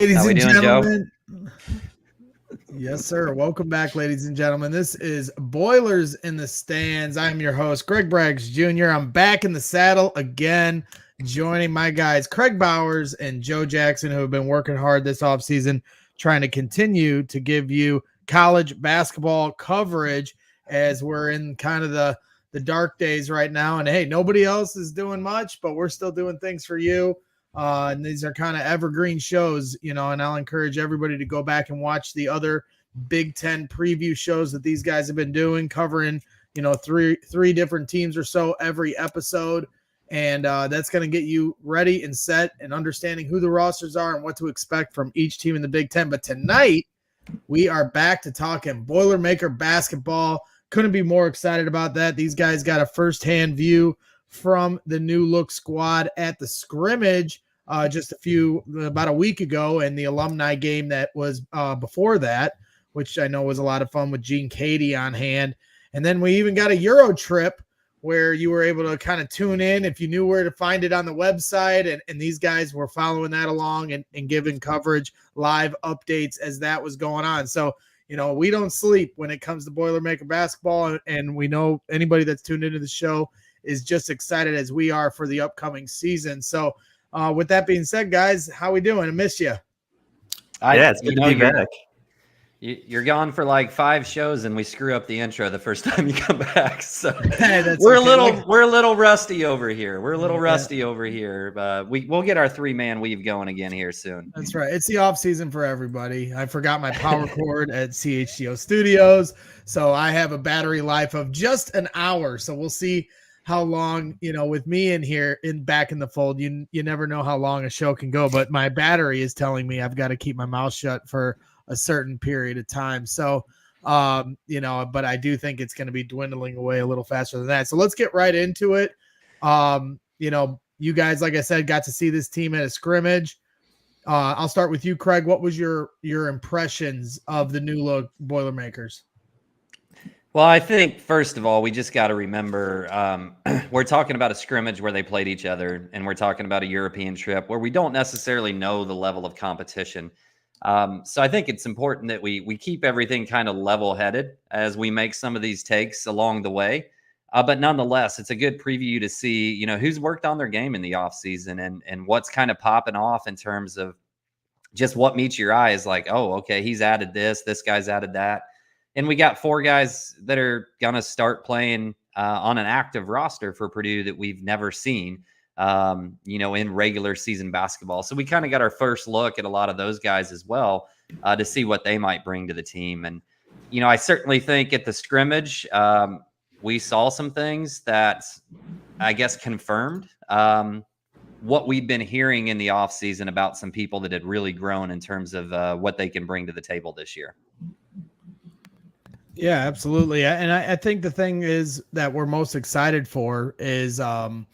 Ladies How we and doing, Joe? gentlemen. Yes, sir. Welcome back, ladies and gentlemen. This is Boilers in the Stands. I'm your host, Greg Braggs Jr. I'm back in the saddle again, joining my guys, Kraig Bowers and Joe Jackson, who have been working hard this offseason, trying to continue to give you college basketball coverage as we're in kind of the dark days right now. And hey, nobody else is doing much, but we're still doing things for you. And these are kind of evergreen shows, and I'll encourage everybody to go back and watch the other Big Ten preview shows that these guys have been doing, covering, three different teams or so every episode. And that's going to get you ready and set and understanding who the rosters are and what to expect from each team in the Big Ten. But tonight, we are back to talking Boilermaker basketball. Couldn't be more excited about that. These guys got a firsthand view from the new look squad at the scrimmage about a week ago, and the alumni game that was before that, which I know was a lot of fun with Gene Cady on hand. And then we even got a Euro trip where you were able to kind of tune in if you knew where to find it on the website, and these guys were following that along and giving coverage, live updates as that was going on. So we don't sleep when it comes to Boilermaker basketball, and we know anybody that's tuned into the show is just excited as we are for the upcoming season. So with that being said, guys, how we doing? I miss you. It's good to be back. You're gone for like 5 shows, and we screw up the intro the first time you come back. So we're a little rusty over here. We'll get our 3-man weave going again here soon. That's right. It's the off season for everybody. I forgot my power cord at CHGO Studios, so I have a battery life of just an hour. So we'll see how long, with me in here back in the fold, you never know how long a show can go, but my battery is telling me I've got to keep my mouth shut for a certain period of time. So, but I do think it's going to be dwindling away a little faster than that. So let's get right into it. You guys, like I said, got to see this team at a scrimmage. I'll start with you, Kraig. What was your impressions of the new look Boilermakers? Well, I think, first of all, we just got to remember we're talking about a scrimmage where they played each other, and we're talking about a European trip where we don't necessarily know the level of competition. So I think it's important that we keep everything kind of level-headed as we make some of these takes along the way. But nonetheless, it's a good preview to see, who's worked on their game in the offseason and what's kind of popping off in terms of just what meets your eye is like, oh, okay, he's added this guy's added that. And we got 4 guys that are going to start playing on an active roster for Purdue that we've never seen, in regular season basketball. So we kind of got our first look at a lot of those guys as well to see what they might bring to the team. And, I certainly think at the scrimmage, we saw some things that I guess confirmed what we've been hearing in the offseason about some people that had really grown in terms of what they can bring to the table this year. Yeah, absolutely. And I think the thing is that we're most excited for is obviously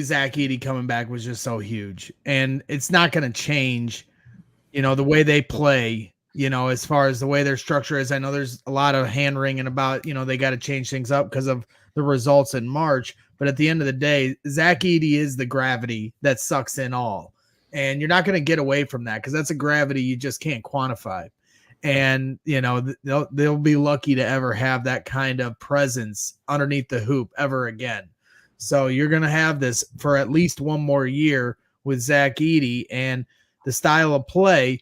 Zach Edey coming back was just so huge, and it's not going to change, the way they play, as far as the way their structure is. I know there's a lot of hand wringing about, they got to change things up because of the results in March. But at the end of the day, Zach Edey is the gravity that sucks in all. And you're not going to get away from that because that's a gravity you just can't quantify. And, they'll be lucky to ever have that kind of presence underneath the hoop ever again. So you're going to have this for at least one more year with Zach Edey and the style of play.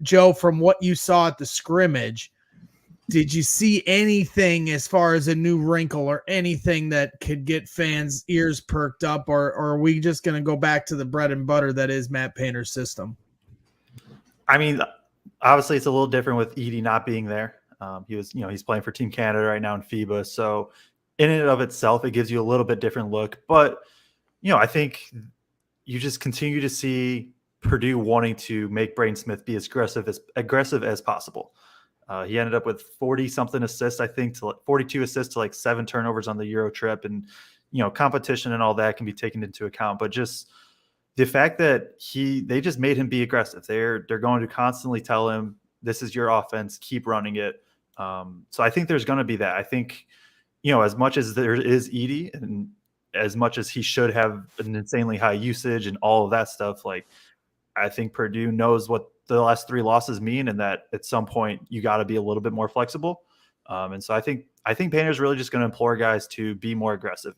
Joe, from what you saw at the scrimmage, did you see anything as far as a new wrinkle or anything that could get fans' ears perked up, or are we just going to go back to the bread and butter that is Matt Painter's system? I mean, obviously it's a little different with Edey not being there. He's playing for Team Canada right now in FIBA. So in and of itself, it gives you a little bit different look. But, I think you just continue to see Purdue wanting to make Braden Smith be as aggressive as possible. He ended up with 40-something assists, I think, to 42 assists to 7 turnovers on the Euro trip. And, competition and all that can be taken into account. But just the fact that they just made him be aggressive. They're going to constantly tell him, this is your offense, keep running it. So I think there's going to be that. I think, as much as there is Edey and as much as he should have an insanely high usage and all of that stuff, I think Purdue knows what the last 3 losses mean, and that at some point you got to be a little bit more flexible. And so I think Painter's really just going to implore guys to be more aggressive.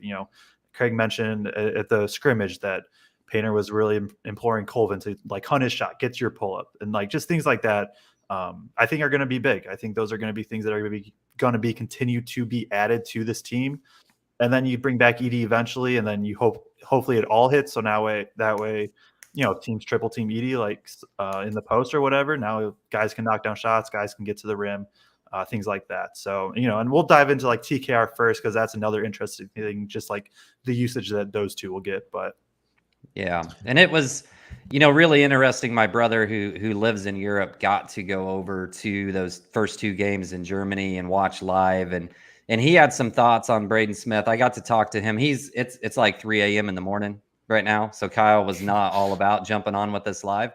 Kraig mentioned at the scrimmage that Painter was really imploring Colvin to like hunt his shot, get your pull up, and like just things like that. I think are going to be big. I think those are going to be things that are going to be continue to be added to this team. And then you bring back Edey eventually, and then you hopefully it all hits. So that way, teams triple team Edey like in the post or whatever. Now guys can knock down shots, guys can get to the rim, things like that. So and we'll dive into like TKR first because that's another interesting thing, just like the usage that those two will get. But yeah, and it was really interesting. My brother who lives in Europe got to go over to those first 2 games in Germany and watch live, and he had some thoughts on Braden Smith. I got to talk to him. It's like 3 a.m. in the morning right now, so Kyle was not all about jumping on with us live,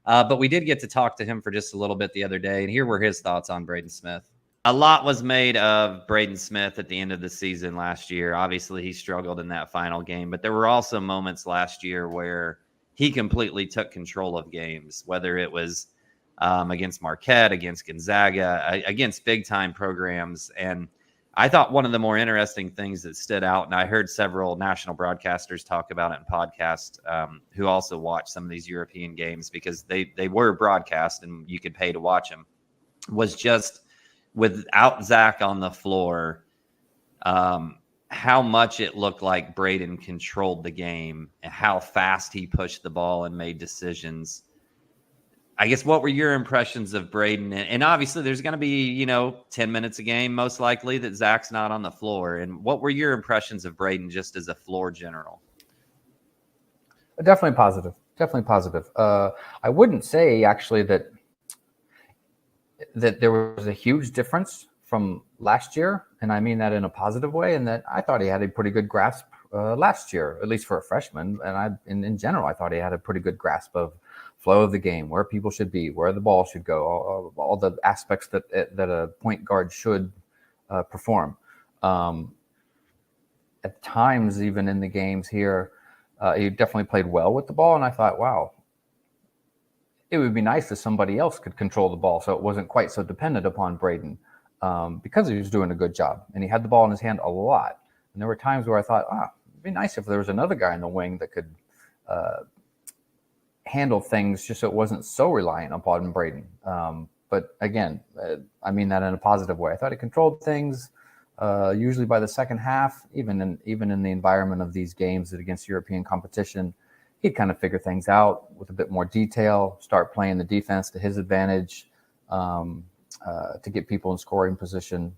but we did get to talk to him for just a little bit the other day, and here were his thoughts on Braden Smith. A lot was made of Braden Smith at the end of the season last year. Obviously, he struggled in that final game, but there were also moments last year where he completely took control of games, whether it was against Marquette, against Gonzaga, against big-time programs. And I thought one of the more interesting things that stood out, and I heard several national broadcasters talk about it in podcasts who also watched some of these European games because they were broadcast and you could pay to watch them, was just without Zach on the floor, how much it looked like Braden controlled the game and how fast he pushed the ball and made decisions. I guess what were your impressions of Braden? And obviously there's going to be, 10 minutes a game, most likely, that Zach's not on the floor. And what were your impressions of Braden just as a floor general? Definitely positive. I wouldn't say actually that there was a huge difference from last year. And I mean that in a positive way. And that I thought he had a pretty good grasp last year, at least for a freshman. And in general, I thought he had a pretty good grasp of flow of the game, where people should be, where the ball should go, all the aspects that a point guard should perform. At times, even in the games here, he definitely played well with the ball. And I thought, wow, it would be nice if somebody else could control the ball so it wasn't quite so dependent upon Braden, because he was doing a good job. And he had the ball in his hand a lot. And there were times where I thought, it'd be nice if there was another guy in the wing that could handle things just so it wasn't so reliant upon Braden. But again, I mean that in a positive way. I thought he controlled things usually by the second half, even in the environment of these games against European competition. He'd kind of figure things out with a bit more detail, start playing the defense to his advantage, to get people in scoring position.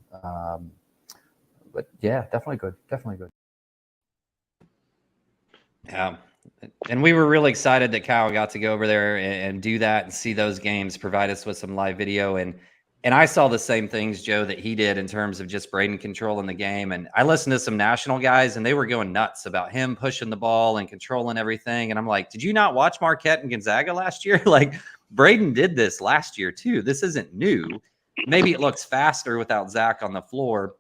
But yeah, definitely good. Yeah. And we were really excited that Kyle got to go over there and do that and see those games, provide us with some live video. And I saw the same things, Joe, that he did in terms of just Braden controlling the game. And I listened to some national guys, and they were going nuts about him pushing the ball and controlling everything. And I'm like, did you not watch Marquette and Gonzaga last year? Like, Braden did this last year, too. This isn't new. Maybe it looks faster without Zach on the floor.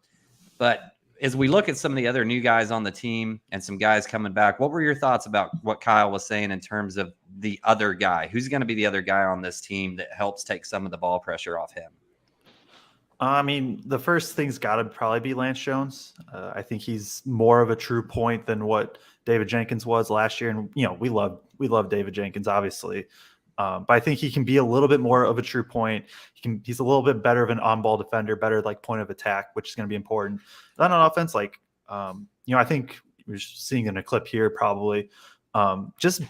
But as we look at some of the other new guys on the team and some guys coming back, what were your thoughts about what Kyle was saying in terms of the other guy? Who's going to be the other guy on this team that helps take some of the ball pressure off him? I mean, the first thing's got to probably be Lance Jones. I think he's more of a true point than what David Jenkins was last year. And, we love David Jenkins, obviously. But I think he can be a little bit more of a true point. He's a little bit better of an on-ball defender, better like point of attack, which is going to be important. Then on offense, I think we're seeing in a clip here probably just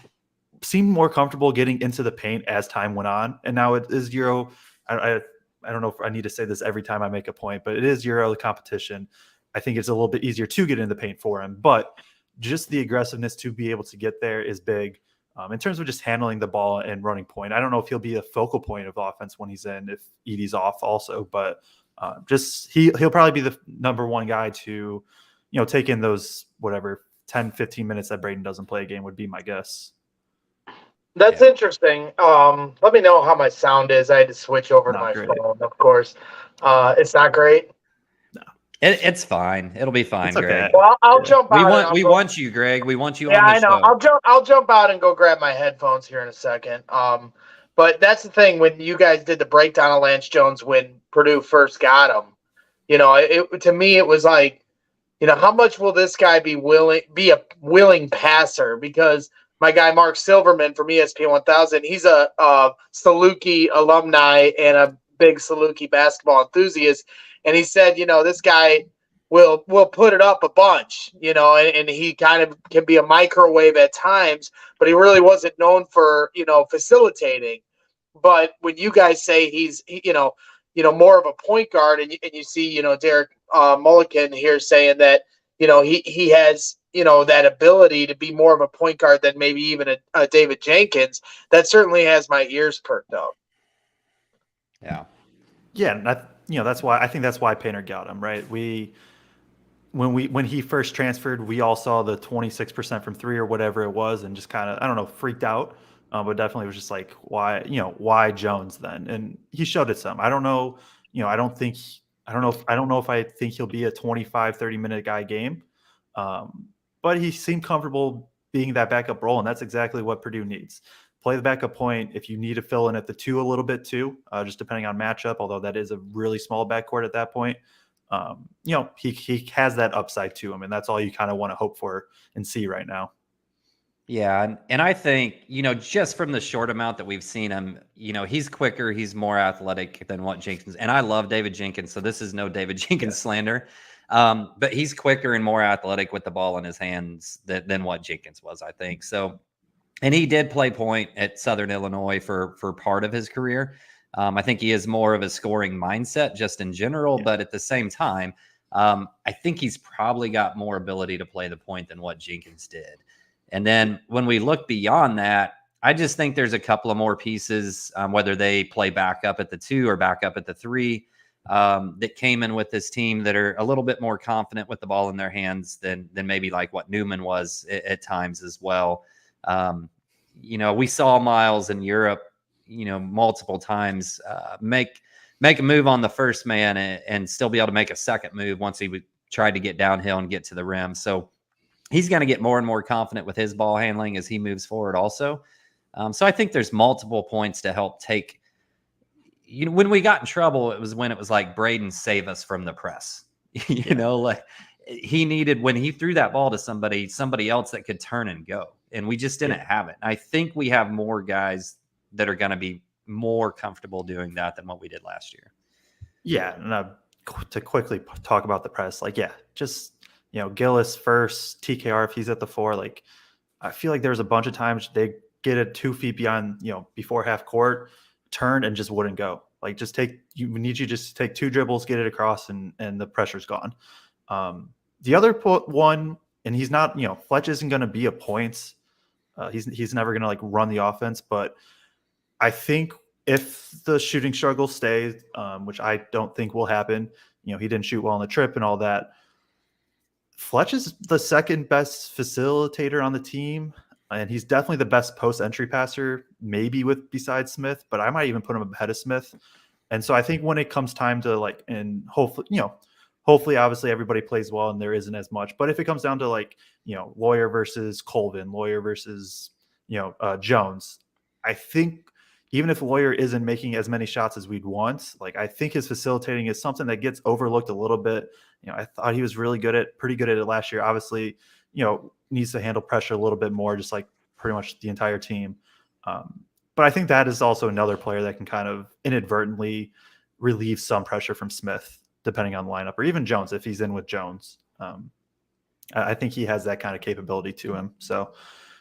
seemed more comfortable getting into the paint as time went on. And now it is Euro. I don't know if I need to say this every time I make a point, but it is Euro competition. I think it's a little bit easier to get in the paint for him, but just the aggressiveness to be able to get there is big. In terms of just handling the ball and running point, I don't know if he'll be a focal point of offense when he's in, if Edey's off also, but he'll probably be the number one guy to, take in those, 10, 15 minutes that Braden doesn't play a game would be my guess. That's interesting. Let me know how my sound is. I had to switch over to my phone, of course. It's not great. It's fine. It'll be fine, It's okay. Greg. Well, I'll jump out. We want you, Greg. We want you Yeah, on the I know. show. I'll jump out and go grab my headphones here in a second. But that's the thing when you guys did the breakdown of Lance Jones when Purdue first got him. To me it was like, how much will this guy be a willing passer? Because my guy Mark Silverman from ESPN 1000, he's a Saluki alumni and a big Saluki basketball enthusiast, and he said, this guy will put it up a bunch, and he kind of can be a microwave at times, but he really wasn't known for facilitating. But when you guys say he's more of a point guard, and you see Derek Mulliken here saying that he has that ability to be more of a point guard than maybe even a David Jenkins, that certainly has my ears perked up. Yeah. Yeah, that's why Painter got him, right? When he first transferred, we all saw the 26% from three or whatever it was, and just kind of, I don't know, freaked out. But definitely was just like, why Jones then? And he showed it some. I don't know. I don't know if I think he'll be a 25, 30-minute guy game. But he seemed comfortable being that backup role, and that's exactly what Purdue needs. Play the backup point. If you need to fill in at the 2 a little bit too, just depending on matchup, although that is a really small backcourt at that point. He has that upside to him, and that's all you kind of want to hope for and see right now. Yeah, and I think, just from the short amount that we've seen him, he's quicker, he's more athletic than what Jenkins, and I love David Jenkins, so this is no David Jenkins slander, but he's quicker and more athletic with the ball in his hands than what Jenkins was, I think. So, and he did play point at Southern Illinois for part of his career. I think he has more of a scoring mindset just in general, but at the same time, I think he's probably got more ability to play the point than what Jenkins did. And then when we look beyond that, I just think there's a couple of more pieces, whether they play back up at the 2 or back up at the 3, that came in with this team that are a little bit more confident with the ball in their hands than maybe like what Newman was at times as well. We saw Myles in Europe, multiple times make a move on the first man and still be able to make a second move once he tried to get downhill and get to the rim. So he's going to get more and more confident with his ball handling as he moves forward also. So I think there's multiple points to help take. When we got in trouble, it was when it was like, Braden, save us from the press. Like he needed, when he threw that ball to somebody else that could turn and go. And we just didn't have it. I think we have more guys that are going to be more comfortable doing that than what we did last year. Yeah. And to quickly talk about the press, just Gillis first, TKR if he's at the 4. Like, I feel like there's a bunch of times they get it 2 feet beyond, before half court, turn and just wouldn't go. Like, just take 2 dribbles, get it across, and the pressure's gone. The other one, and he's not, Fletch isn't going to be a points. He's never going to run the offense, but I think if the shooting struggle stays, which I don't think will happen, he didn't shoot well on the trip and all that. Fletch is the second best facilitator on the team, and he's definitely the best post-entry passer, maybe besides Smith, but I might even put him ahead of Smith. And so I think when it comes time to and hopefully obviously everybody plays well and there isn't as much, but if it comes down to Loyer versus Colvin, Loyer versus Jones, I think even if Loyer isn't making as many shots as we'd want, I think his facilitating is something that gets overlooked a little bit. I thought he was pretty good at it last year. Obviously, needs to handle pressure a little bit more, just like pretty much the entire team. But I think that is also another player that can kind of inadvertently relieve some pressure from Smith, depending on the lineup, or even Jones if he's in with Jones. I think he has that kind of capability to him. So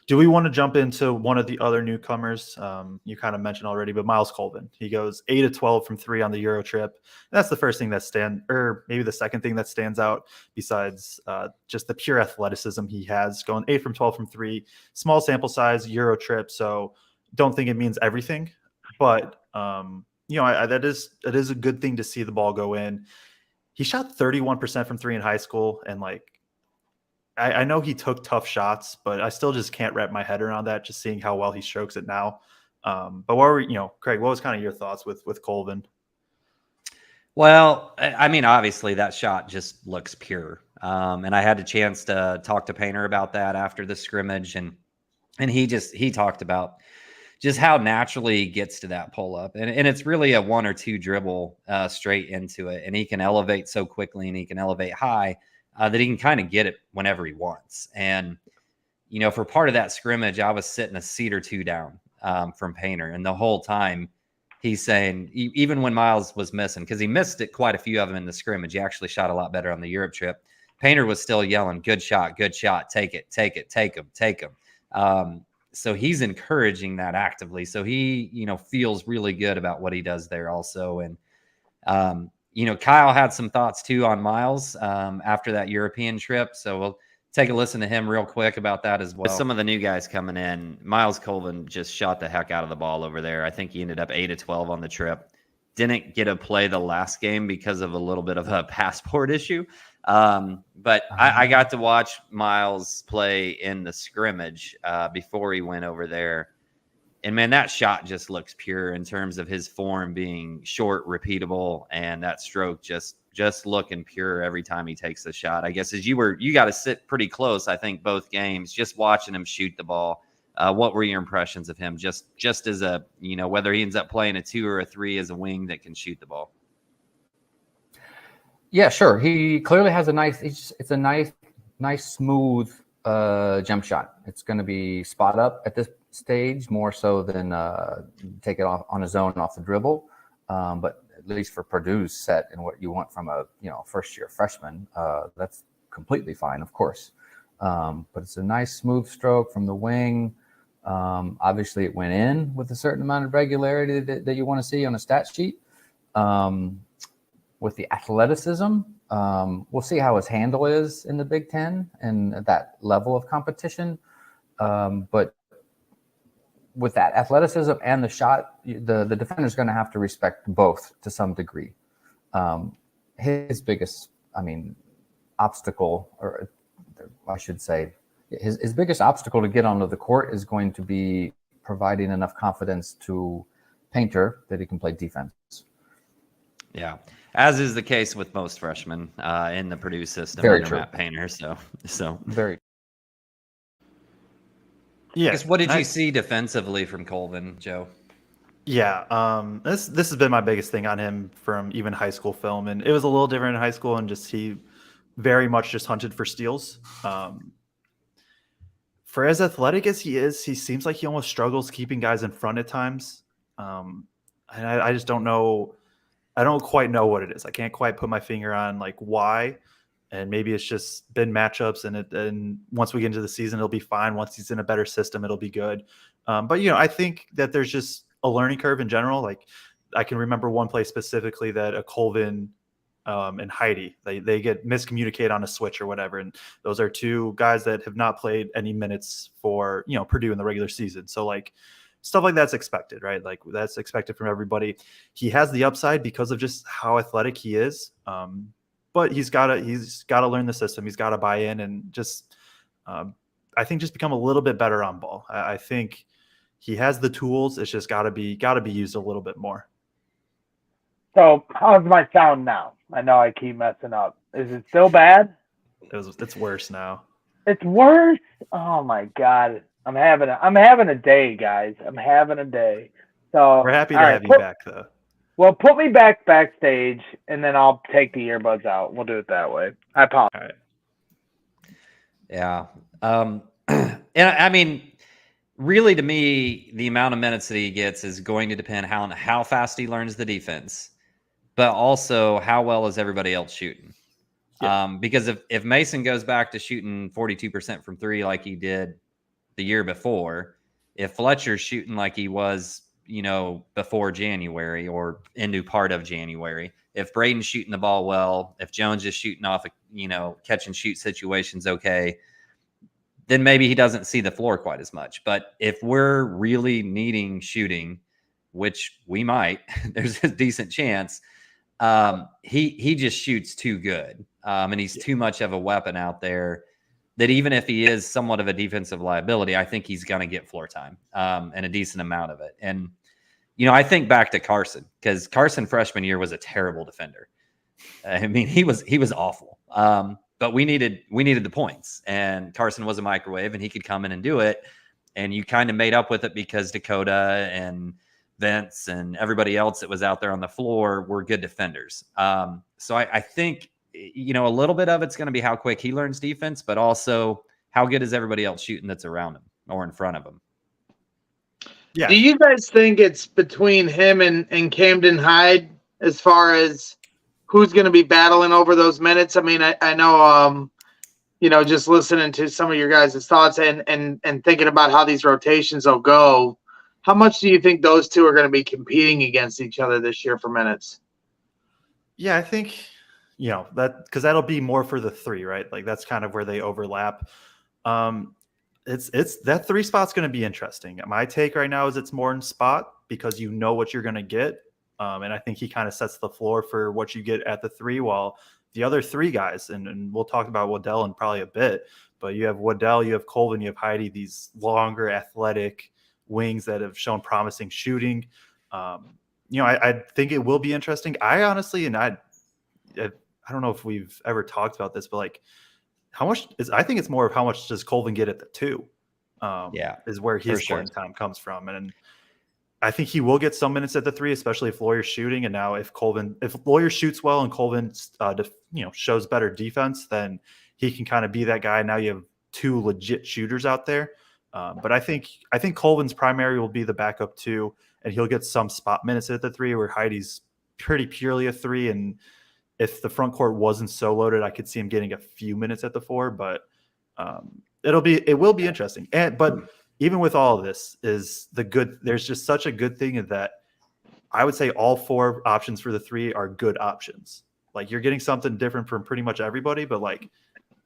do we want to jump into one of the other newcomers? You kind of mentioned already, but Myles Colvin. He goes 8 of 12 from 3 on the Euro trip. And that's the first thing maybe the second thing that stands out besides just the pure athleticism he has. Going 8 from 12 from 3, small sample size, Euro trip. So don't think it means everything, but that is a good thing to see the ball go in. He shot 31% from 3 in high school, and I know he took tough shots, but I still just can't wrap my head around that, just seeing how well he strokes it now. But Craig, what was kind of your thoughts with Colvin? Well, I mean, obviously that shot just looks pure. And I had a chance to talk to Painter about that after the scrimmage, and he talked about just how naturally he gets to that pull up, and it's really a 1 or 2 dribble straight into it, and he can elevate so quickly, and he can elevate high that he can kind of get it whenever he wants. And for part of that scrimmage, I was sitting a seat or two down from Painter, and the whole time he's saying, even when Myles was missing, because he missed it quite a few of them in the scrimmage, he actually shot a lot better on the Europe trip. Painter was still yelling, good shot, take it, take him. So he's encouraging that actively. So he, feels really good about what he does there also. And, Kyle had some thoughts too on Myles after that European trip. So we'll take a listen to him real quick about that as well. With some of the new guys coming in, Myles Colvin just shot the heck out of the ball over there. I think he ended up 8 of 12 on the trip. Didn't get to play the last game because of a little bit of a passport issue. But I got to watch Myles play in the scrimmage before he went over there. And man, that shot just looks pure in terms of his form being short, repeatable, and that stroke just looking pure every time he takes the shot. I guess you got to sit pretty close, I think, both games, just watching him shoot the ball. What were your impressions of him? Just as a, whether he ends up playing a 2 or a 3 as a wing that can shoot the ball. Yeah, sure. He clearly has it's a nice, smooth jump shot. It's going to be spot up at this stage more so than take it off on his own off the dribble. But at least for Purdue's set and what you want from a first-year freshman, that's completely fine, of course. But it's a nice, smooth stroke from the wing. Obviously, it went in with a certain amount of regularity that you want to see on a stat sheet. With the athleticism, we'll see how his handle is in the Big Ten and at that level of competition. But with that athleticism and the shot, the defender's going to have to respect both to some degree. His biggest, obstacle, or I should say, his biggest obstacle to get onto the court is going to be providing enough confidence to Painter that he can play defense. Yeah. As is the case with most freshmen in the Purdue system. Very true. Matt Painter, so very. Yeah. What did you see defensively from Colvin, Joe? Yeah, this has been my biggest thing on him from even high school film, and it was a little different in high school, and he very much just hunted for steals. For as athletic as he is, he seems like he almost struggles keeping guys in front at times, and I just don't know. I don't quite know what it is. I can't quite put my finger on why, and maybe it's just been matchups, and once we get into the season, it'll be fine. Once he's in a better system, it'll be good. But I think that there's just a learning curve in general. I can remember one play specifically that a Colvin and Heide, they get miscommunicated on a switch or whatever, and those are two guys that have not played any minutes for Purdue in the regular season. So stuff like that's expected, right? That's expected from everybody. He has the upside because of just how athletic he is. But he's got to learn the system. He's got to buy in and just, I think, just become a little bit better on ball. I think he has the tools. It's just got to be used a little bit more. So how's my sound now? I know I keep messing up. Is it still bad? It's worse now. It's worse? Oh my God. I'm having a day, guys. I'm having a day. So we're happy to have you back, though. Well, put me backstage, and then I'll take the earbuds out. We'll do it that way. I apologize. All right. Yeah. And really, to me, the amount of minutes that he gets is going to depend how fast he learns the defense, but also how well is everybody else shooting. Yeah. Because if Mason goes back to shooting 42% from 3 like he did the year before, if Fletcher's shooting like he was, before January or into part of January, if Braden's shooting the ball well, if Jones is shooting off, catch and shoot situations okay, then maybe he doesn't see the floor quite as much. But if we're really needing shooting, which we might, there's a decent chance, he just shoots too good. And he's too much of a weapon out there that even if he is somewhat of a defensive liability, I think he's going to get floor time and a decent amount of it. And, I think back to Carson, because Carson freshman year was a terrible defender. I mean, he was awful. But we needed the points, and Carson was a microwave, and he could come in and do it. And you kind of made up with it because Dakota and Vince and everybody else that was out there on the floor were good defenders. So I think, a little bit of it's going to be how quick he learns defense, but also how good is everybody else shooting that's around him or in front of him. Yeah. Do you guys think it's between him and Camden Heide as far as who's going to be battling over those minutes? I mean, I know, just listening to some of your guys' thoughts and thinking about how these rotations will go, how much do you think those two are going to be competing against each other this year for minutes? Yeah, I think, that because that'll be more for the three, right? Like that's kind of where they overlap. It's that three spot's going to be interesting. My take right now is it's more in spot because you know what you're going to get. And I think he kind of sets the floor for what you get at the three, while the other three guys, and we'll talk about Waddell in probably a bit, but you have Waddell, you have Colvin, you have Heide, these longer athletic wings that have shown promising shooting. I think it will be interesting. I honestly, and I don't know if we've ever talked about this, but like I think it's more of how much does Colvin get at the two is where his playing time comes from. And I think he will get some minutes at the three, especially if Loyer's shooting. And now if Loyer shoots well and Colvin, shows better defense, then he can kind of be that guy. Now you have two legit shooters out there. But I think Colvin's primary will be the backup two, and he'll get some spot minutes at the three, where Heidi's pretty purely a three. And if the front court wasn't so loaded, I could see him getting a few minutes at the four. But it will be interesting. But even with all of this, there's just such a good thing that I would say all four options for the three are good options. Like you're getting something different from pretty much everybody, but like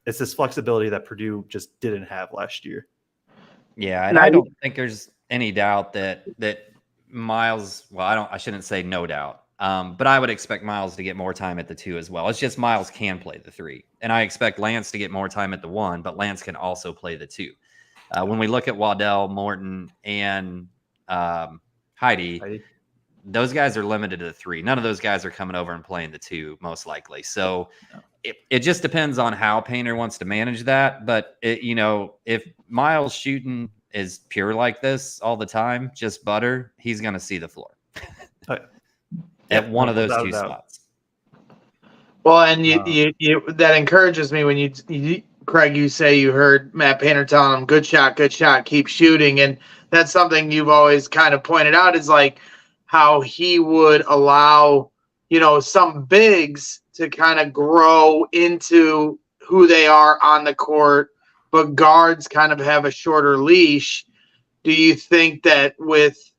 it's this flexibility that Purdue just didn't have last year. Yeah, and I don't think there's any doubt that Myles, I shouldn't say no doubt, but I would expect Myles to get more time at the two as well. It's just Myles can play the three, and I expect Lance to get more time at the one, but Lance can also play the two. When we look at Waddell, Morton, and Heide, those guys are limited to the three. None of those guys are coming over and playing the two, most likely. So it just depends on how Painter wants to manage that. But, if Myles shooting is pure like this all the time, just butter, he's going to see the floor at one of those two spots. Well, and you that encourages me when you Kraig, you say you heard Matt Painter telling him, good shot, keep shooting. And that's something you've always kind of pointed out is like how he would allow, some bigs to kind of grow into who they are on the court, but guards kind of have a shorter leash. Do you think that with,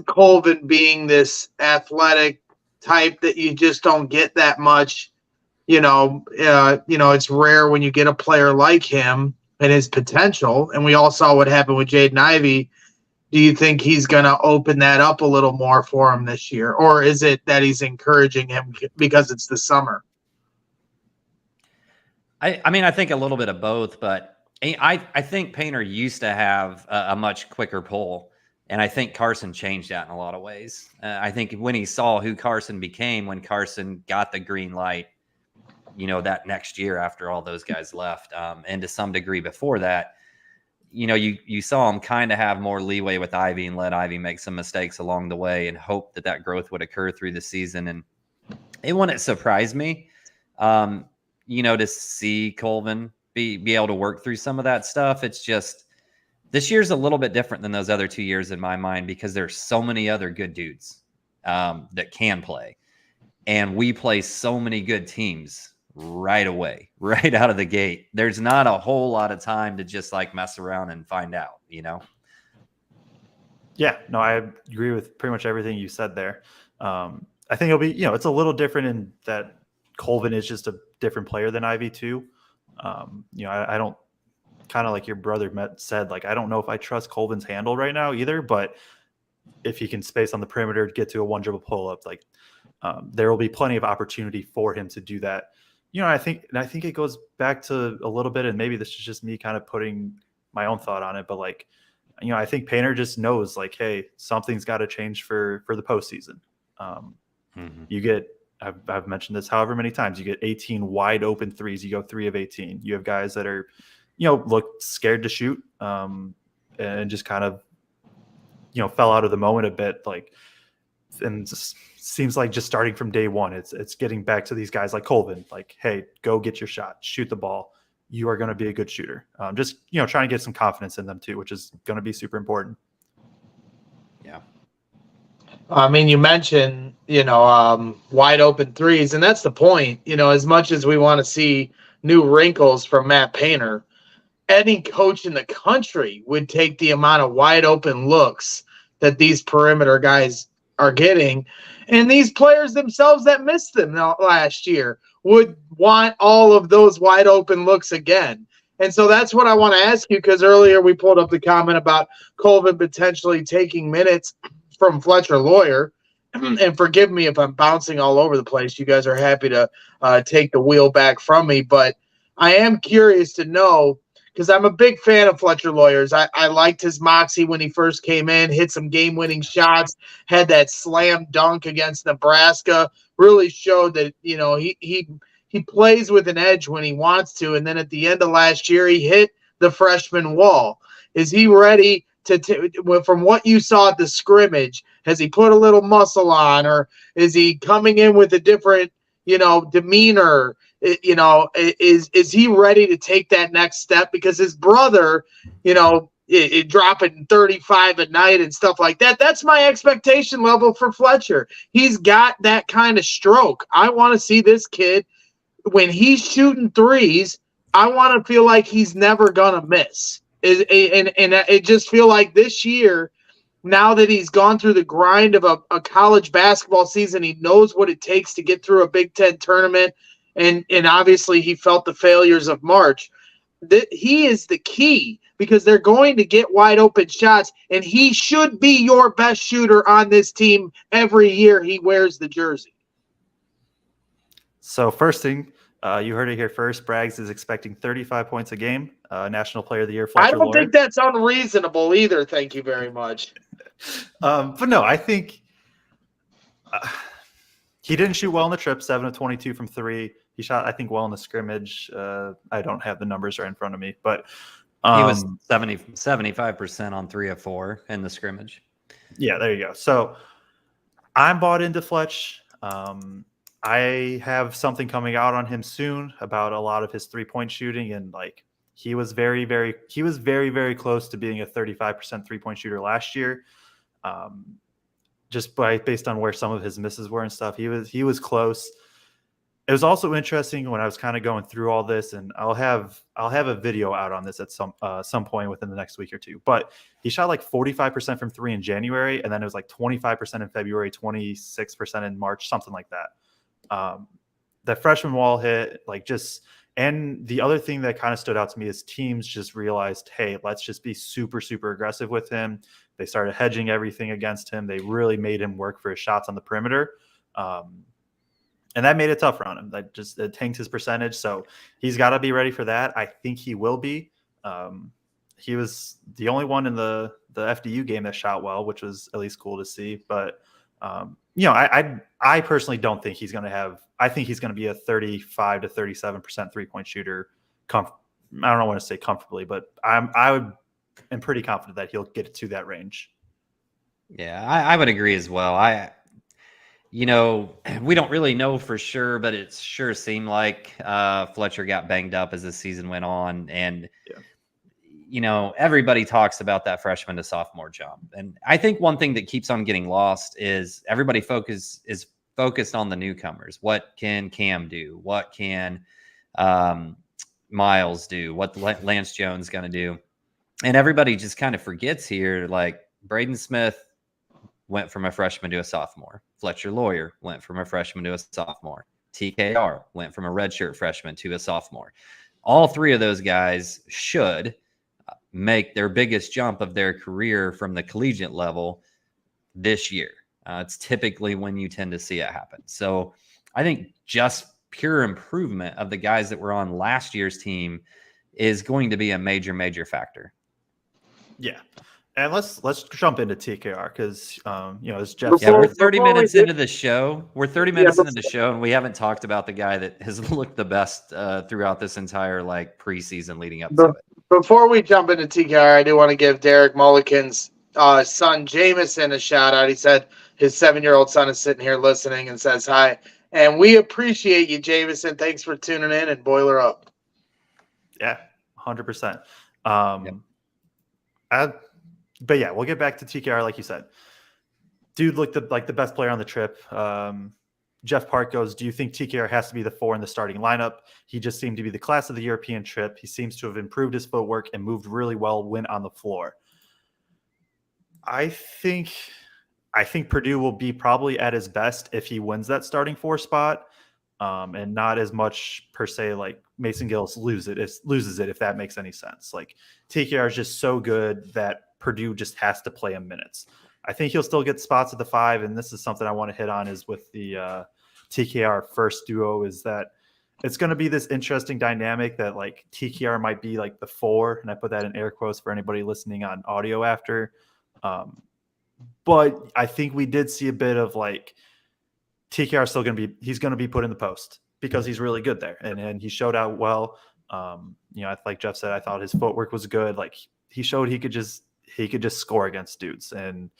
Colvin being this athletic type that you just don't get that much, it's rare when you get a player like him and his potential. And we all saw what happened with Jaden Ivey. Do you think he's going to open that up a little more for him this year? Or is it that he's encouraging him because it's the summer? I think a little bit of both, but I think Painter used to have a much quicker pull. And I think Carson changed that in a lot of ways. I think when he saw who Carson became, when Carson got the green light, that next year after all those guys left, and to some degree before that, you saw him kind of have more leeway with Ivy and let Ivy make some mistakes along the way and hope that growth would occur through the season. And it wouldn't surprise me, to see Colvin be able to work through some of that stuff. It's just this year's a little bit different than those other 2 years in my mind because there's so many other good dudes that can play. And we play so many good teams right away, right out of the gate. There's not a whole lot of time to just mess around and find out, Yeah, no, I agree with pretty much everything you said there. I think it'll be, it's a little different in that Colvin is just a different player than Ivy too. I don't, kind of like your brother said, I don't know if I trust Colvin's handle right now either, but if he can space on the perimeter, get to a one dribble pull up, there will be plenty of opportunity for him to do that. I think it goes back to a little bit, and maybe this is just me kind of putting my own thought on it, but I think Painter just knows like, hey, something's got to change for the postseason. You get, I've mentioned this however many times, you get 18 wide open threes. You go 3 of 18. You have guys that are, look scared to shoot and just kind of, fell out of the moment a bit. Like, and just seems like just starting from day one, it's getting back to these guys like Colvin, like, hey, go get your shot, shoot the ball. You are going to be a good shooter. Just, trying to get some confidence in them too, which is going to be super important. Yeah. I mean, you mentioned, wide open threes, and that's the point. As much as we want to see new wrinkles from Matt Painter, any coach in the country would take the amount of wide open looks that these perimeter guys are getting. And these players themselves that missed them last year would want all of those wide open looks again. And so that's what I want to ask you, because earlier we pulled up the comment about Colvin potentially taking minutes from Fletcher Loyer. And forgive me if I'm bouncing all over the place. You guys are happy to take the wheel back from me. But I am curious to know, because I'm a big fan of Fletcher Loyer's. I liked his moxie when he first came in, hit some game-winning shots, had that slam dunk against Nebraska, really showed that, he plays with an edge when he wants to. And then at the end of last year, he hit the freshman wall. Is he ready from what you saw at the scrimmage, has he put a little muscle on, or is he coming in with a different, demeanor? Is he ready to take that next step? Because his brother, dropping 35 a night and stuff like that, that's my expectation level for Fletcher. He's got that kind of stroke. I want to see this kid, when he's shooting threes, I want to feel like he's never going to miss. And it just feel like this year, now that he's gone through the grind of a college basketball season, he knows what it takes to get through a Big Ten tournament. And obviously he felt the failures of March. He is the key, because they're going to get wide open shots, and he should be your best shooter on this team every year he wears the jersey. So first thing, you heard it here first. Braggs is expecting 35 points a game. National Player of the Year, Fletcher I don't Loyer. think that's unreasonable either. Thank you very much. But no, I think he didn't shoot well in the trip, 7 of 22 from 3. He shot, I think, well in the scrimmage. I don't have the numbers right in front of me, but he was 75% on 3 of 4 in the scrimmage. Yeah, there you go. So I'm bought into Fletch. I have something coming out on him soon about a lot of his 3-point shooting, and like he was very, very close to being a 35% 3-point shooter last year. Just based on where some of his misses were and stuff, he was close. It was also interesting when I was kind of going through all this, and I'll have a video out on this at some point within the next week or two. But he shot like 45% from 3 in January, and then it was like 25% in February, 26% in March, something like that. That freshman wall hit, and the other thing that kind of stood out to me is teams just realized, hey, let's just be super, super aggressive with him. They started hedging everything against him. They really made him work for his shots on the perimeter. And that made it tougher on him. It tanked his percentage. So he's got to be ready for that. I think he will be. He was the only one in the FDU game that shot well, which was at least cool to see. But, I personally don't think he's going to have – I think he's going to be a 35 to 37% 3-point shooter. I don't want to say comfortably, but I'm pretty confident that he'll get to that range. Yeah, I would agree as well. We don't really know for sure, but it sure seemed like Fletcher got banged up as the season went on. And, everybody talks about that freshman to sophomore jump. And I think one thing that keeps on getting lost is everybody is focused on the newcomers. What can Cam do? What can Myles do? What Lance Jones going to do? And everybody just kind of forgets here, like Braden Smith went from a freshman to a sophomore. Fletcher Loyer went from a freshman to a sophomore. TKR went from a redshirt freshman to a sophomore. All 3 of those guys should make their biggest jump of their career from the collegiate level this year. It's typically when you tend to see it happen. So I think just pure improvement of the guys that were on last year's team is going to be a major, major factor. Yeah. And let's jump into TKR because as Jeff Yeah, we're Before- 30 before we minutes do- into the show. We're 30 minutes into the show, and we haven't talked about the guy that has looked the best throughout this entire preseason leading up to it. Before we jump into TKR, I do want to give Derek Mulligan's son Jameson a shout out. He said his 7-year-old son is sitting here listening and says hi. And we appreciate you, Jameson. Thanks for tuning in and Boiler up. Yeah, 100%. But yeah, we'll get back to TKR like you said. Dude looked like the best player on the trip. Jeff Park goes, do you think TKR has to be the 4 in the starting lineup? He just seemed to be the class of the European trip. He seems to have improved his footwork and moved really well when on the floor. I think Purdue will be probably at his best if he wins that starting 4 spot, and not as much per se like Mason Gillis loses it, if that makes any sense. Like TKR is just so good that Purdue just has to play him minutes. I think he'll still get spots at the 5, and this is something I want to hit on is with the TKR first duo is that it's going to be this interesting dynamic that like TKR might be like the 4, and I put that in air quotes for anybody listening on audio after. But I think we did see a bit of like TKR still going to be put in the post because he's really good there, and he showed out well. Like Jeff said, I thought his footwork was good. Like he showed he could just score against dudes, and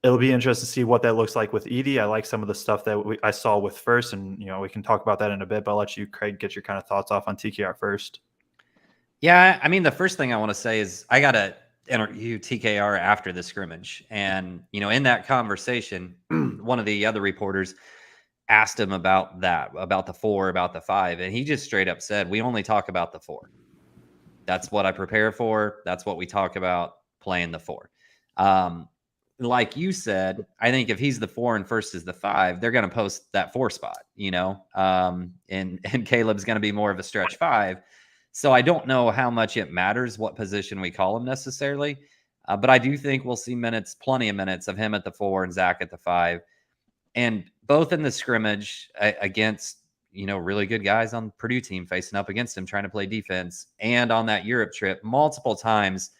it'll be interesting to see what that looks like with Edey. I like some of the stuff that I saw with first, and we can talk about that in a bit. But I'll let you, Kraig, get your kind of thoughts off on TKR first. Yeah, I mean, the first thing I want to say is I got to interview TKR after the scrimmage. And, in that conversation, one of the other reporters asked him about the 4, about the 5. And he just straight up said, we only talk about the 4. That's what I prepare for. That's what we talk about playing the 4. Like you said, I think if he's the 4 and first is the 5, they're going to post that 4 spot, and Caleb's going to be more of a stretch 5. So I don't know how much it matters what position we call him necessarily. But I do think we'll see plenty of minutes of him at the 4 and Zach at the 5. And both in the scrimmage against, really good guys on the Purdue team facing up against him, trying to play defense, and on that Europe trip, multiple times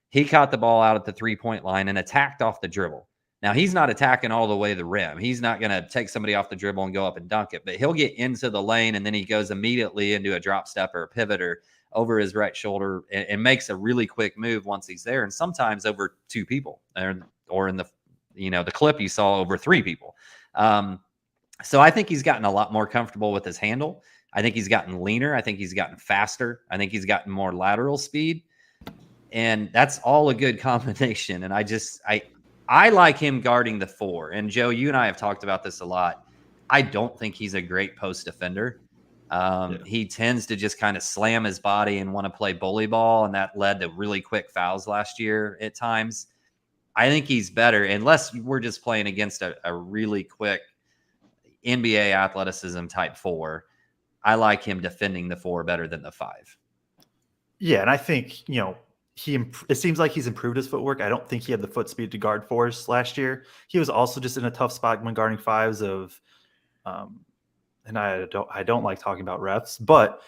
he caught the ball out at the 3-point line and attacked off the dribble. Now, he's not attacking all the way to the rim. He's not going to take somebody off the dribble and go up and dunk it, but he'll get into the lane, and then he goes immediately into a drop step or a pivot or over his right shoulder and makes a really quick move once he's there, and sometimes over 2 people, or in the the clip you saw over 3 people. So I think he's gotten a lot more comfortable with his handle. I think he's gotten leaner. I think he's gotten faster. I think he's gotten more lateral speed. And that's all a good combination. And I like him guarding the 4. And Joe, you and I have talked about this a lot. I don't think he's a great post defender. He tends to just kind of slam his body and want to play bully ball. And that led to really quick fouls last year at times. I think he's better, unless we're just playing against a really quick NBA athleticism type 4. I like him defending the 4 better than the 5. Yeah, and I think, it seems like he's improved his footwork. I don't think he had the foot speed to guard 4s last year. He was also just in a tough spot when guarding 5s and I don't like talking about refs, but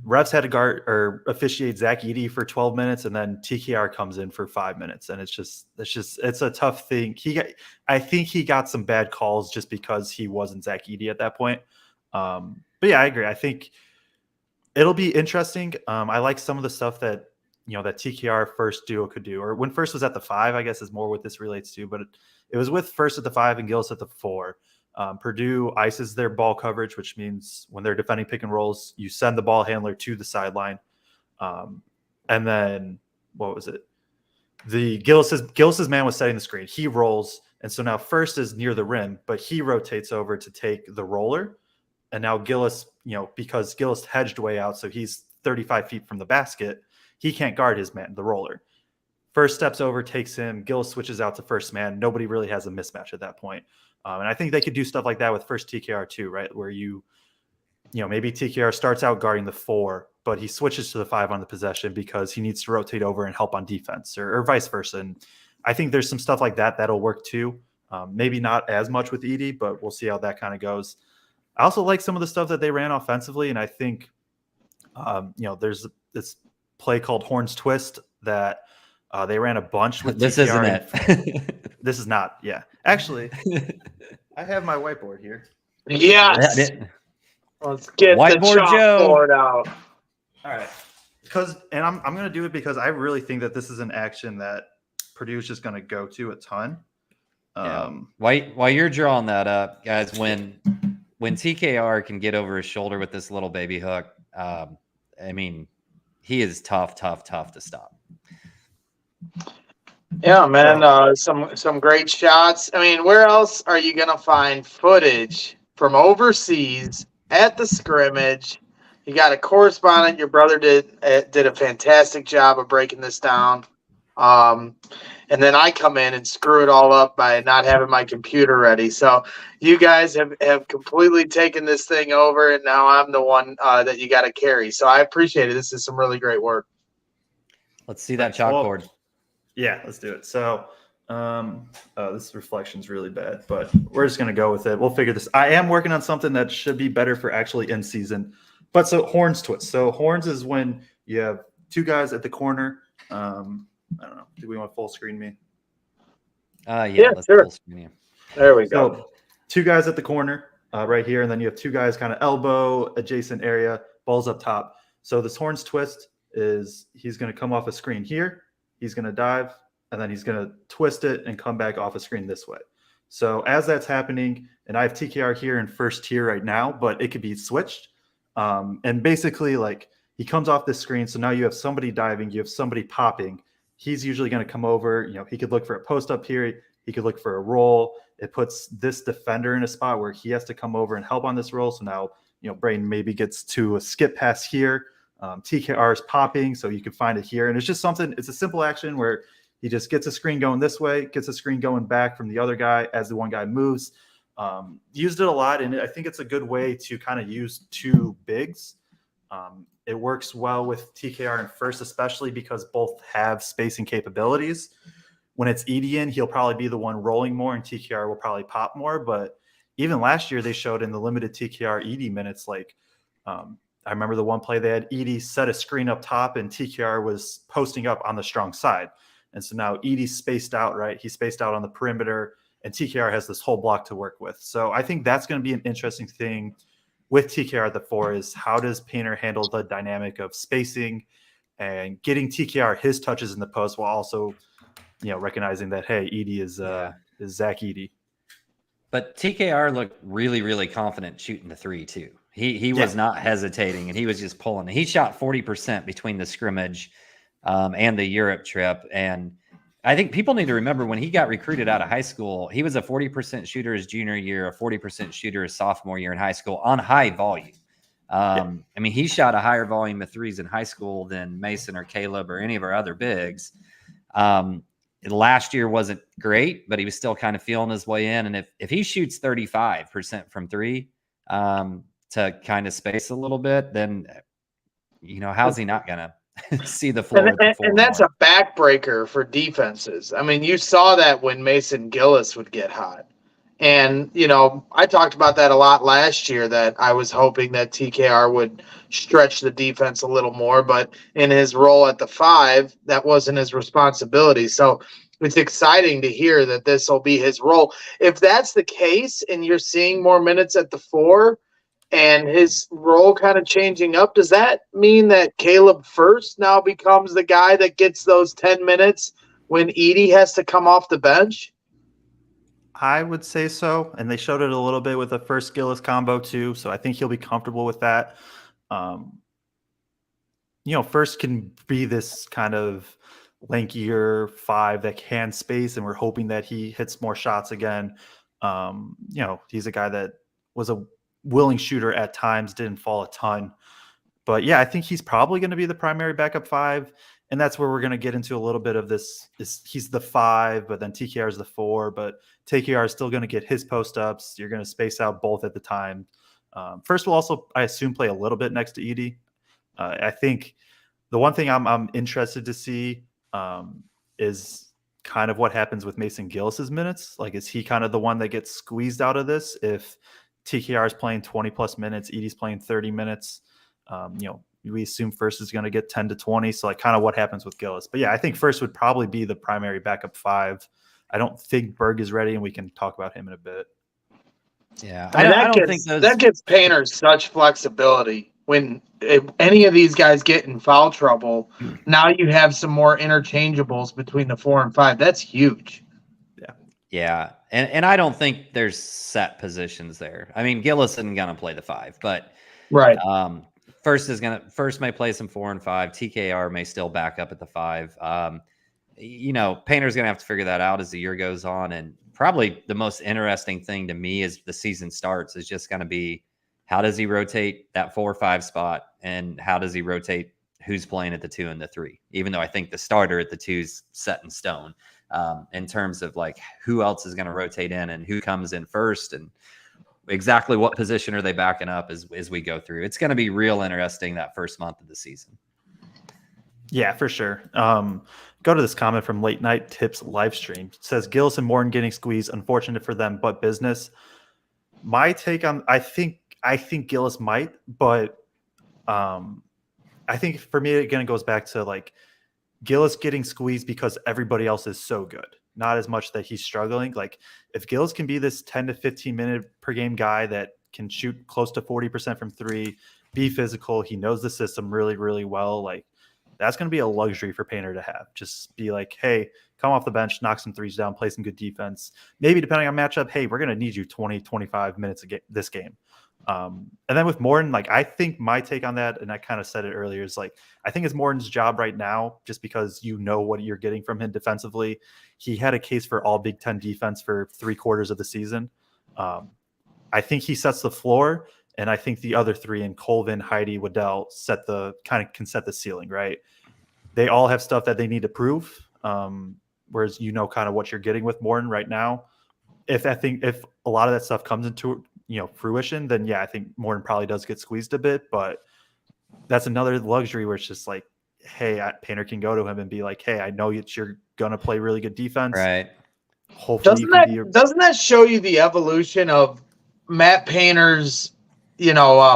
refs had to guard or officiate Zach Edey for 12 minutes, and then TKR comes in for 5 minutes. And it's a tough thing. I think he got some bad calls just because he wasn't Zach Edey at that point. But yeah, I agree. I think it'll be interesting. I like some of the stuff that, that TKR first duo could do, or when first was at the 5, I guess is more what this relates to, but it was with first at the 5 and Gillis at the 4. Purdue ices their ball coverage, which means when they're defending pick and rolls, you send the ball handler to the sideline. And then what was it? Gillis's man was setting the screen. He rolls. And so now first is near the rim, but he rotates over to take the roller. And now Gillis, because Gillis hedged way out, so he's 35 feet from the basket, he can't guard his man, the roller. First steps over, takes him. Gillis switches out to first man. Nobody really has a mismatch at that point. And I think they could do stuff like that with first TKR too, right? Where maybe TKR starts out guarding the 4, but he switches to the 5 on the possession because he needs to rotate over and help on defense, or vice versa. And I think there's some stuff like that that'll work too. Maybe not as much with Edey, but we'll see how that kind of goes. I also like some of the stuff that they ran offensively, and I think there's this play called Horns Twist that They ran a bunch with This TKR. isn't it. This is not. Yeah. Actually, I have my whiteboard here. Yes. Let's get Whiteboard the Joe. chalkboard out. All right. I'm going to do it because I really think that this is an action that Purdue is just going to go to a ton. While you're drawing that up, guys, when TKR can get over his shoulder with this little baby hook, I mean, he is tough to stop. Yeah, man. Some great shots. I mean, where else are you gonna find footage from overseas at the scrimmage? You got a correspondent. Your brother did a fantastic job of breaking this down. And then I come in and screw it all up by not having my computer ready. So you guys have completely taken this thing over, and now I'm the one that you got to carry. So I appreciate it. This is some really great work. Let's see that chalkboard. Yeah, let's do it. So this reflection's really bad, but we're just going to go with it. We'll figure this. I am working on something that should be better for actually in season. But so horns twist. So horns is when you have two guys at the corner. I don't know. Do we want to full screen me? Yeah, let's sure. full screen you. There we go. So two guys at the corner right here, and then you have two guys kind of elbow adjacent area, balls up top. So this horns twist is he's going to come off a screen here. He's going to dive, and then he's going to twist it and come back off a screen this way. So as that's happening, and I have TKR here in first tier right now, but it could be switched. And basically, like, he comes off this screen, so now you have somebody diving, you have somebody popping. He's usually going to come over. You know, he could look for a post up here. He could look for a roll. It puts this defender in a spot where he has to come over and help on this roll. So now, you know, Braden maybe gets to a skip pass here. TKR is popping, so you can find it here. And it's just something, it's a simple action where he just gets a screen going this way, gets a screen going back from the other guy as the one guy moves. Used it a lot, and I think it's a good way to kind of use two bigs. It works well with TKR and first, especially because both have spacing capabilities. When it's Edey in, he'll probably be the one rolling more, and TKR will probably pop more. But even last year, they showed in the limited TKR Edey minutes, like I remember the one play they had Edey set a screen up top, and TKR was posting up on the strong side. And so now Edey's spaced out, right? He's spaced out on the perimeter, and TKR has this whole block to work with. So I think that's going to be an interesting thing with TKR at the 4 is how does Painter handle the dynamic of spacing and getting TKR his touches in the post while also, you know, recognizing that, hey, Edey is Zach Edey. But TKR looked really, really confident shooting the 3 too. He was not hesitating, and he was just pulling. He shot 40% between the scrimmage and the Europe trip. And I think people need to remember when he got recruited out of high school, he was a 40% shooter his junior year, a 40% shooter his sophomore year in high school on high volume. I mean, he shot a higher volume of threes in high school than Mason or Caleb or any of our other bigs. Last year wasn't great, but he was still kind of feeling his way in. And if he shoots 35% from 3 to kind of space a little bit, then, you know, how's he not going to see the floor? And that's a backbreaker for defenses. I mean, you saw that when Mason Gillis would get hot. And, you know, I talked about that a lot last year, that I was hoping that TKR would stretch the defense a little more, but in his role at the 5, that wasn't his responsibility. So it's exciting to hear that this will be his role. If that's the case and you're seeing more minutes at the 4 and his role kind of changing up, does that mean that Caleb First now becomes the guy that gets those 10 minutes when Edey has to come off the bench? I would say so. And they showed it a little bit with the First Gillis combo too. So I think he'll be comfortable with that. You know, First can be this kind of lankier 5 that can space, and we're hoping that he hits more shots again. You know, he's a guy that was a willing shooter at times, didn't fall a ton. But yeah, I think he's probably going to be the primary backup 5. And that's where we're going to get into a little bit of this. He's the 5, but then TKR is the 4. But TKR is still going to get his post ups. You're going to space out both at the time. First, will also, I assume, play a little bit next to Edey. I think the one thing I'm interested to see is kind of what happens with Mason Gillis's minutes. Like, is he kind of the one that gets squeezed out of this if TKR is playing 20 plus minutes, Edey's playing 30 minutes? You know, we assume First is going to get 10 to 20. So like kind of what happens with Gillis. But yeah, I think First would probably be the primary backup 5. I don't think Berg is ready, and we can talk about him in a bit. Yeah, And I don't think that gives Painter such flexibility. When if any of these guys get in foul trouble, now you have some more interchangeables between the 4 and 5. That's huge. Yeah, and I don't think there's set positions there. I mean, Gillis isn't gonna play the 5, but Right. First may play some 4 and 5. TKR may still back up at the 5. Painter's gonna have to figure that out as the year goes on. And probably the most interesting thing to me as the season starts is just gonna be how does he rotate that 4-5 spot, and how does he rotate who's playing at the 2 and the 3? Even though I think the starter at the 2 is set in stone. In terms of like who else is going to rotate in and who comes in first and exactly what position are they backing up as we go through. It's going to be real interesting that first month of the season. Yeah, for sure. Go to this comment from Late Night Tips live stream. It says Gillis and Morton getting squeezed, unfortunate for them, but business. My take on I think Gillis might, but I think for me it again goes back to like Gillis getting squeezed because everybody else is so good, not as much that he's struggling. Like if Gillis can be this 10 to 15 minute per game guy that can shoot close to 40% from 3, be physical, he knows the system really, really well. Like that's going to be a luxury for Painter to have. Just be like, hey, come off the bench, knock some threes down, play some good defense. Maybe depending on matchup, hey, we're going to need you 20, 25 minutes this game. And then with Morton, like I think my take on that, and I kind of said it earlier, is like I think it's Morton's job right now, just because you know what you're getting from him defensively. He had a case for all Big Ten defense for 3/4 of the season. I think he sets the floor, and I think the other 3 in Colvin, Heide, Waddell can set the ceiling, right? They all have stuff that they need to prove. Whereas kind of what you're getting with Morton right now. If a lot of that stuff comes into fruition, then yeah, I think Morton probably does get squeezed a bit, but that's another luxury where it's just like, hey, Painter can go to him and be like, hey, I know you're gonna play really good defense, right? Hopefully, doesn't that show you the evolution of Matt Painter's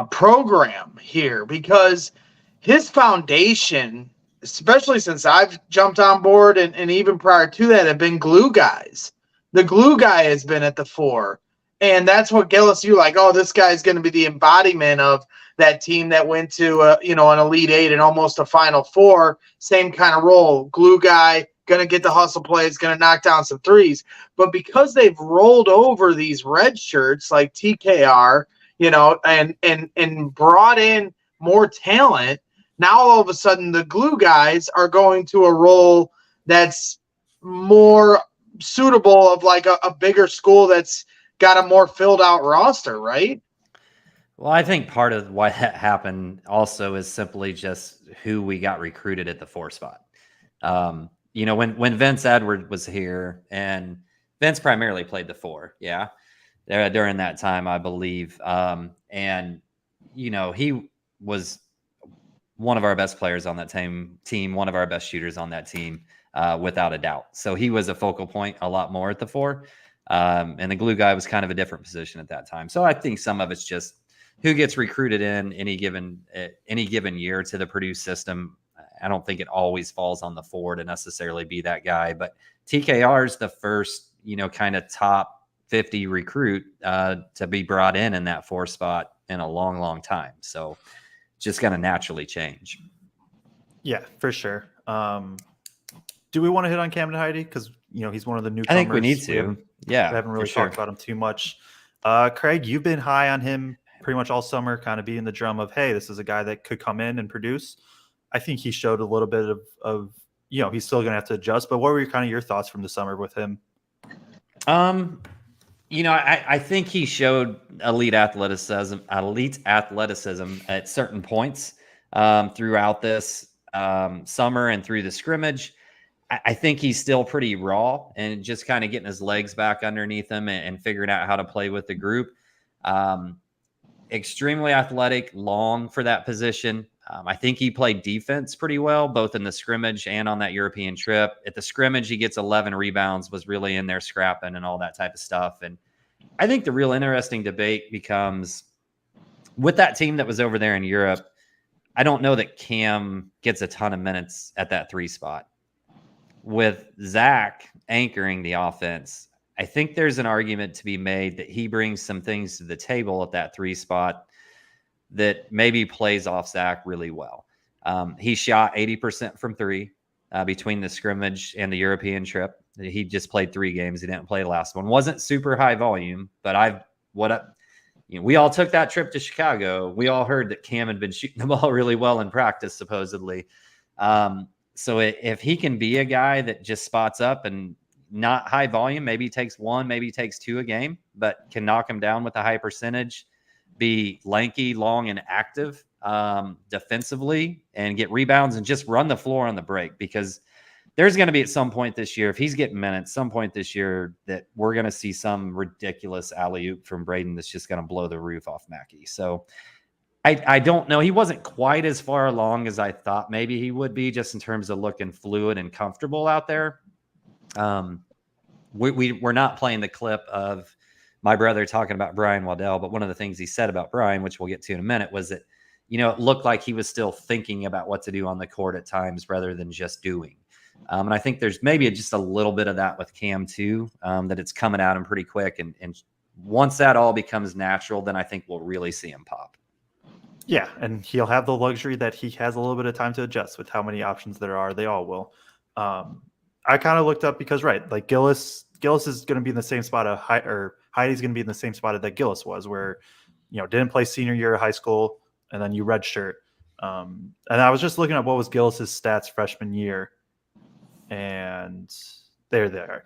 program here? Because his foundation, especially since I've jumped on board and even prior to that, have been glue guys. The glue guy has been at the 4. And that's what Gillis, you're like, oh, this guy's going to be the embodiment of that team that went to, an Elite 8 and almost a Final 4. Same kind of role. Glue guy, going to get the hustle plays, going to knock down some threes. But because they've rolled over these red shirts like TKR, and brought in more talent, now all of a sudden the glue guys are going to a role that's more suitable of like a bigger school that's got a more filled out roster, right? Well, I think part of what happened also is simply just who we got recruited at the 4 spot. When Vince Edward was here, and Vince primarily played the 4, yeah, during that time, I believe. He was one of our best players on that team, one of our best shooters on that team, without a doubt. So he was a focal point a lot more at the 4. And the glue guy was kind of a different position at that time. So I think some of it's just who gets recruited in any given year to the Purdue system. I don't think it always falls on the 4 to necessarily be that guy, but TKR is the first, kind of top 50 recruit to be brought in that 4 spot in a long, long time. So just going to naturally change. Yeah, for sure. Do we want to hit on Camden Heide? Because, he's one of the newcomers. I think we need to. We haven't really talked about him too much. Kraig, you've been high on him pretty much all summer, kind of being the drum of, hey, this is a guy that could come in and produce. I think he showed a little bit of he's still going to have to adjust. But what were kind of your thoughts from the summer with him? I think he showed elite athleticism at certain points throughout this summer and through the scrimmage. I think he's still pretty raw and just kind of getting his legs back underneath him and figuring out how to play with the group. Extremely athletic, long for that position. I think he played defense pretty well, both in the scrimmage and on that European trip. At the scrimmage, he gets 11 rebounds, was really in there scrapping and all that type of stuff. And I think the real interesting debate becomes with that team that was over there in Europe. I don't know that Cam gets a ton of minutes at that 3 spot. With Zach anchoring the offense, I think there's an argument to be made that he brings some things to the table at that 3 spot that maybe plays off Zach really well. He shot 80% from 3 between the scrimmage and the European trip. He just played 3 games. He didn't play the last one. Wasn't super high volume, but we all took that trip to Chicago. We all heard that Cam had been shooting the ball really well in practice, supposedly. So if he can be a guy that just spots up and not high volume, maybe he takes 1, maybe he takes 2 a game, but can knock him down with a high percentage, be lanky, long, and active defensively, and get rebounds and just run the floor on the break, because there's going to be at some point this year, if he's getting minutes, some point this year that we're going to see some ridiculous alley-oop from Braden that's just going to blow the roof off Mackey. So I don't know. He wasn't quite as far along as I thought maybe he would be, just in terms of looking fluid and comfortable out there. We're not playing the clip of my brother talking about Brian Waddell, but one of the things he said about Brian, which we'll get to in a minute, was that, it looked like he was still thinking about what to do on the court at times rather than just doing. And I think there's maybe just a little bit of that with Cam too, that it's coming at him pretty quick. And once that all becomes natural, then I think we'll really see him pop. Yeah, and he'll have the luxury that he has a little bit of time to adjust with how many options there are. They all will. I kind of looked up because, like Gillis is going to be in the same spot Heide's going to be in the same spot that Gillis was, where, didn't play senior year of high school, and then you redshirt. And I was just looking at what was Gillis's stats freshman year, and there they are.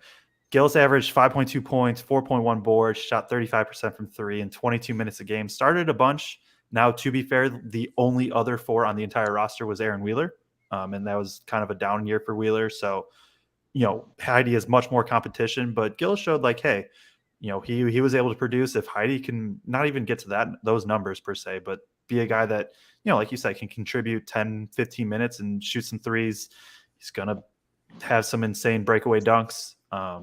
Gillis averaged 5.2 points, 4.1 boards, shot 35% from 3 in 22 minutes a game. Started a bunch. Now, to be fair, the only other 4 on the entire roster was Aaron Wheeler, and that was kind of a down year for Wheeler. So, Heide has much more competition, but Gillis showed hey, he was able to produce. If Heide can not even get to those numbers per se, but be a guy that, like you said, can contribute 10, 15 minutes and shoot some threes, he's going to have some insane breakaway dunks. I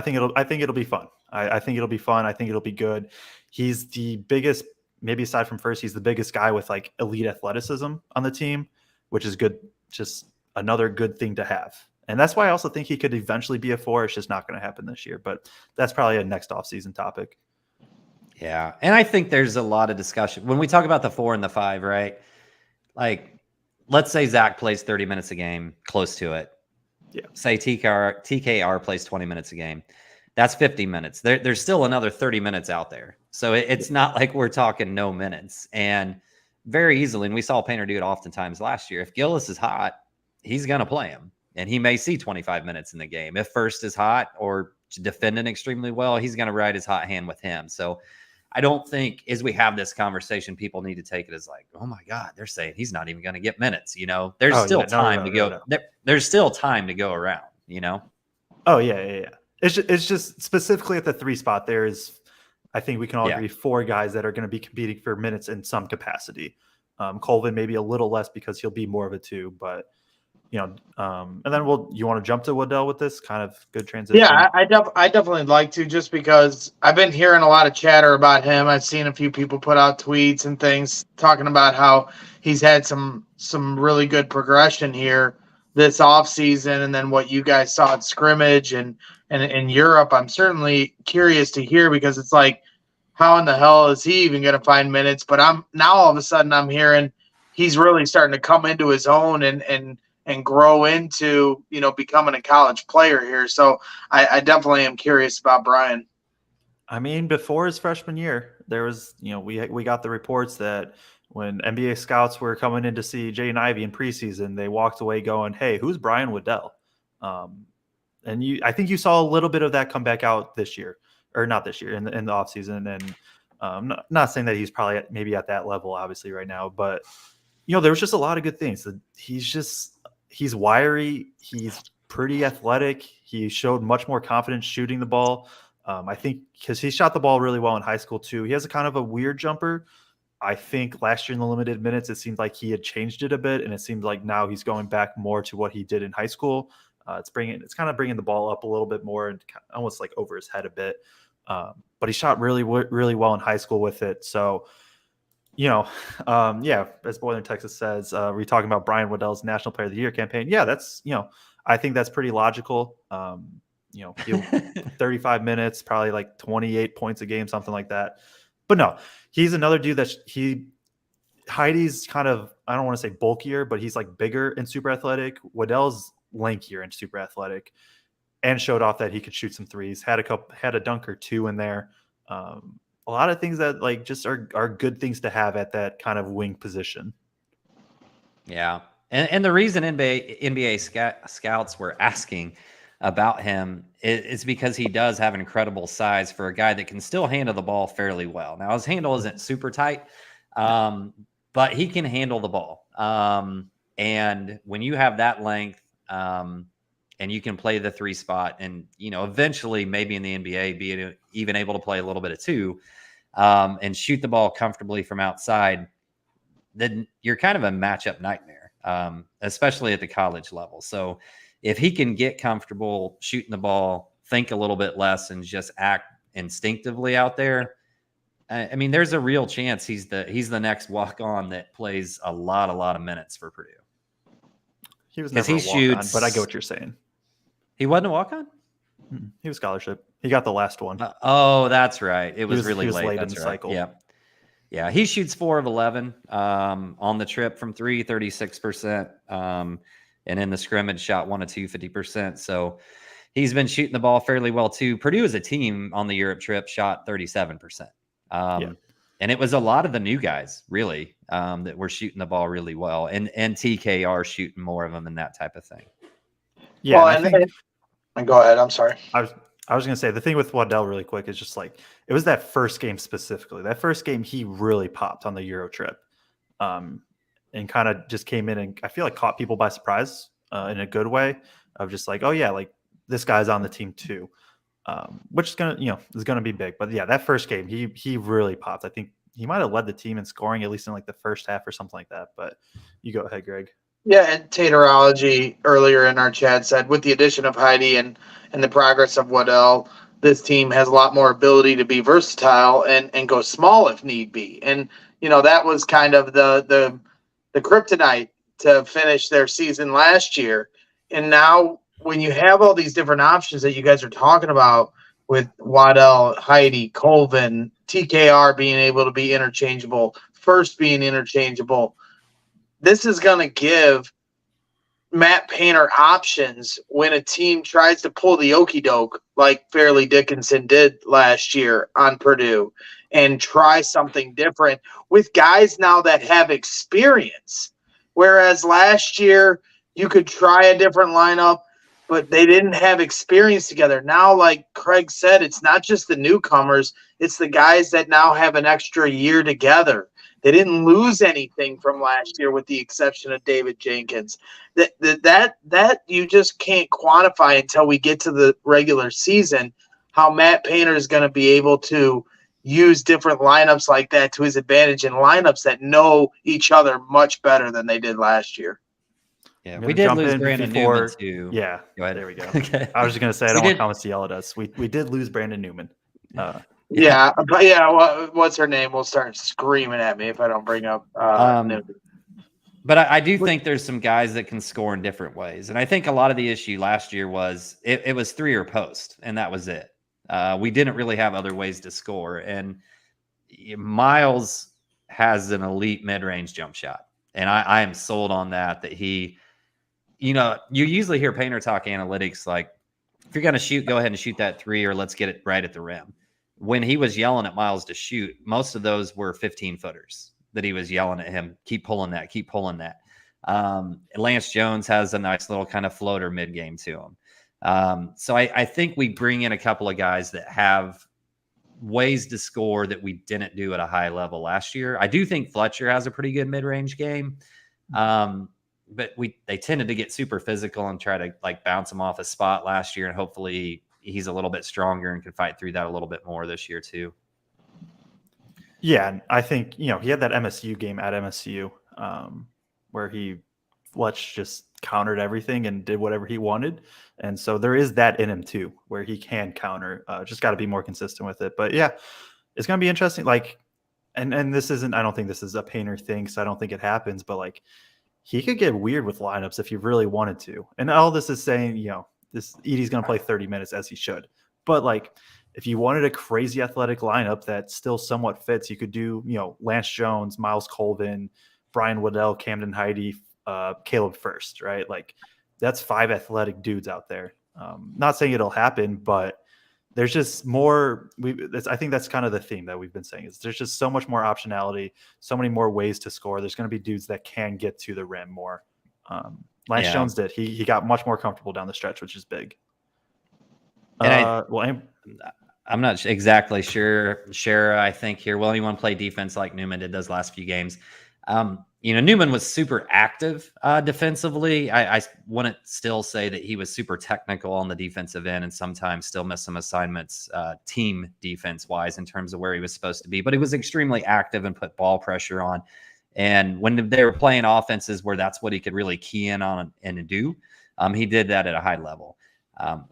think it'll be fun. I think it'll be fun. I think it'll be good. He's the biggest, maybe aside from first, he's the biggest guy with elite athleticism on the team, which is good. Just another good thing to have. And that's why I also think he could eventually be a 4. It's just not going to happen this year, but that's probably a next offseason topic. Yeah. And I think there's a lot of discussion when we talk about the 4 and the 5, right? Let's say Zach plays 30 minutes a game, close to it. Yeah. Say TKR plays 20 minutes a game. That's 50 minutes. There's still another 30 minutes out there. So it's not like we're talking no minutes. And very easily, and we saw Painter do it oftentimes last year, if Gillis is hot, he's going to play him. And he may see 25 minutes in the game. If First is hot or defending extremely well, he's going to ride his hot hand with him. So I don't think, as we have this conversation, people need to take it as oh my God, they're saying he's not even going to get minutes. There's still time to go. There's still time to go around, Oh, yeah. It's just specifically at the 3 spot, I think we can all agree 4 guys that are going to be competing for minutes in some capacity. Colvin maybe a little less because he'll be more of a 2, but and then you want to jump to Waddell with this kind of good transition? Yeah, I definitely like to, just because I've been hearing a lot of chatter about him. I've seen a few people put out tweets and things talking about how he's had some really good progression here this offseason, and then what you guys saw at scrimmage and in Europe. I'm certainly curious to hear, because it's how in the hell is he even going to find minutes? But I'm now all of a sudden I'm hearing he's really starting to come into his own and grow into, becoming a college player here. So I definitely am curious about Brian. I mean, before his freshman year, there was, we got the reports that when NBA scouts were coming in to see Jaden Ivey in preseason, they walked away going, "Hey, who's Brian Waddell?" And I think you saw a little bit of that come back out this year, or not this year, in the offseason. And not saying that he's probably maybe at that level, obviously, right now, but there was just a lot of good things. He's wiry. He's pretty athletic. He showed much more confidence shooting the ball. I think because he shot the ball really well in high school too. He has a kind of a weird jumper. I think last year in the limited minutes, it seemed like he had changed it a bit, and it seemed like now he's going back more to what he did in high school. It's kind of bringing the ball up a little bit more and almost over his head a bit. But he shot really, really well in high school with it. So, as Boiler Texas says, we're talking about Brian Waddell's National Player of the Year campaign. Yeah, that's, I think that's pretty logical. He'll 35 minutes, probably like 28 points a game, something like that. But no, he's another dude Heide's kind of, I don't want to say bulkier, but he's like bigger and super athletic. Waddell's lankier and super athletic, and showed off that he could shoot some threes. Had a dunk or two in there. A lot of things that like just are good things to have at that kind of wing position. Yeah. And the reason NBA scouts were asking about him is because he does have an incredible size for a guy that can still handle the ball fairly well. Now, his handle isn't super tight, but he can handle the ball. And when you have that length, and you can play the 3 spot and, eventually maybe in the NBA, be even able to play a little bit of 2, and shoot the ball comfortably from outside, then you're kind of a matchup nightmare, especially at the college level. So if he can get comfortable shooting the ball, think a little bit less and just act instinctively out there, I mean, there's a real chance he's the next walk-on that plays a lot of minutes for Purdue. He was never a walk-on, but I get what you're saying. He wasn't a walk-on? He was scholarship. He got the last one. That's right. It was really late in the cycle. Yeah. He shoots 4 of 11 on the trip from 3, 36%. And in the scrimmage, shot 1 of 2, 50%. So he's been shooting the ball fairly well too. Purdue as a team on the Europe trip shot 37%. And it was a lot of the new guys really that were shooting the ball really well, and TKR shooting more of them and that type of thing. Yeah, well, and go ahead. I'm sorry. I was going to say the thing with Waddell really quick is just like it was that first game specifically. That first game he really popped on the Euro trip, and kind of just came in and I feel like caught people by surprise in a good way of just like, oh yeah, like this guy's on the team too, which is gonna be big. But yeah, that first game he really popped. I think he might have led the team in scoring at least in like the first half or something like that. But you go ahead, Greg. Yeah, and Taterology earlier in our chat said with the addition of Heide and the progress of Waddell, this team has a lot more ability to be versatile and go small if need be. And that was kind of the kryptonite to finish their season last year. And now when you have all these different options that you guys are talking about with Waddell, Heide, Colvin, TKR being able to be interchangeable, First being interchangeable, this is going to give Matt Painter options when a team tries to pull the okie doke like Fairleigh Dickinson did last year on Purdue and try something different with guys now that have experience. Whereas last year you could try a different lineup, but they didn't have experience together. Now, like Kraig said, it's not just the newcomers, it's the guys that now have an extra year together. They didn't lose anything from last year with the exception of David Jenkins. That you just can't quantify until we get to the regular season, how Matt Painter is going to be able to use different lineups like that to his advantage in lineups that know each other much better than they did last year. Yeah, we did lose Brandon Newman too. Yeah, go ahead. There we go. Okay. I was just going to say, I don't want comments to yell at us. We did lose Brandon Newman. Yeah, but yeah, what's her name? Will start screaming at me if I don't bring up Newman. But I do think there's some guys that can score in different ways. And I think a lot of the issue last year was it was 3 or post, and that was it. We didn't really have other ways to score. And Myles has an elite mid-range jump shot. And I am sold on that he, you usually hear Painter talk analytics like, if you're going to shoot, go ahead and shoot that 3 or let's get it right at the rim. When he was yelling at Myles to shoot, most of those were 15-footers that he was yelling at him, keep pulling that, keep pulling that. Lance Jones has a nice little kind of floater mid-game to him. So I think we bring in a couple of guys that have ways to score that we didn't do at a high level last year. I do think Fletcher has a pretty good mid-range game. But they tended to get super physical and try to like bounce him off a spot last year. And hopefully he's a little bit stronger and can fight through that a little bit more this year too. Yeah. And I think, he had that MSU game at MSU where Fletch just countered everything and did whatever he wanted. And so there is that in him too, where he can counter, just got to be more consistent with it. But yeah, it's going to be interesting. Like and this isn't, I don't think this is a Painter thing, so I don't think it happens, but like he could get weird with lineups if he really wanted to. And all this is saying, this Edey's going to play 30 minutes as he should. But like if you wanted a crazy athletic lineup that still somewhat fits, you could do, Lance Jones, Myles Colvin, Brian Waddell, Camden Heide, Caleb First, right? Like that's 5 athletic dudes out there. Not saying it'll happen, but there's just more. I think that's kind of the theme that we've been saying is there's just so much more optionality, so many more ways to score. There's going to be dudes that can get to the rim more. Lance Jones did. He got much more comfortable down the stretch, which is big. I'm not exactly sure. I think here, will anyone play defense like Newman did those last few games? Newman was super active defensively. I wouldn't still say that he was super technical on the defensive end and sometimes still missed some assignments team defense wise in terms of where he was supposed to be. But he was extremely active and put ball pressure on. And when they were playing offenses where that's what he could really key in on and do, he did that at a high level.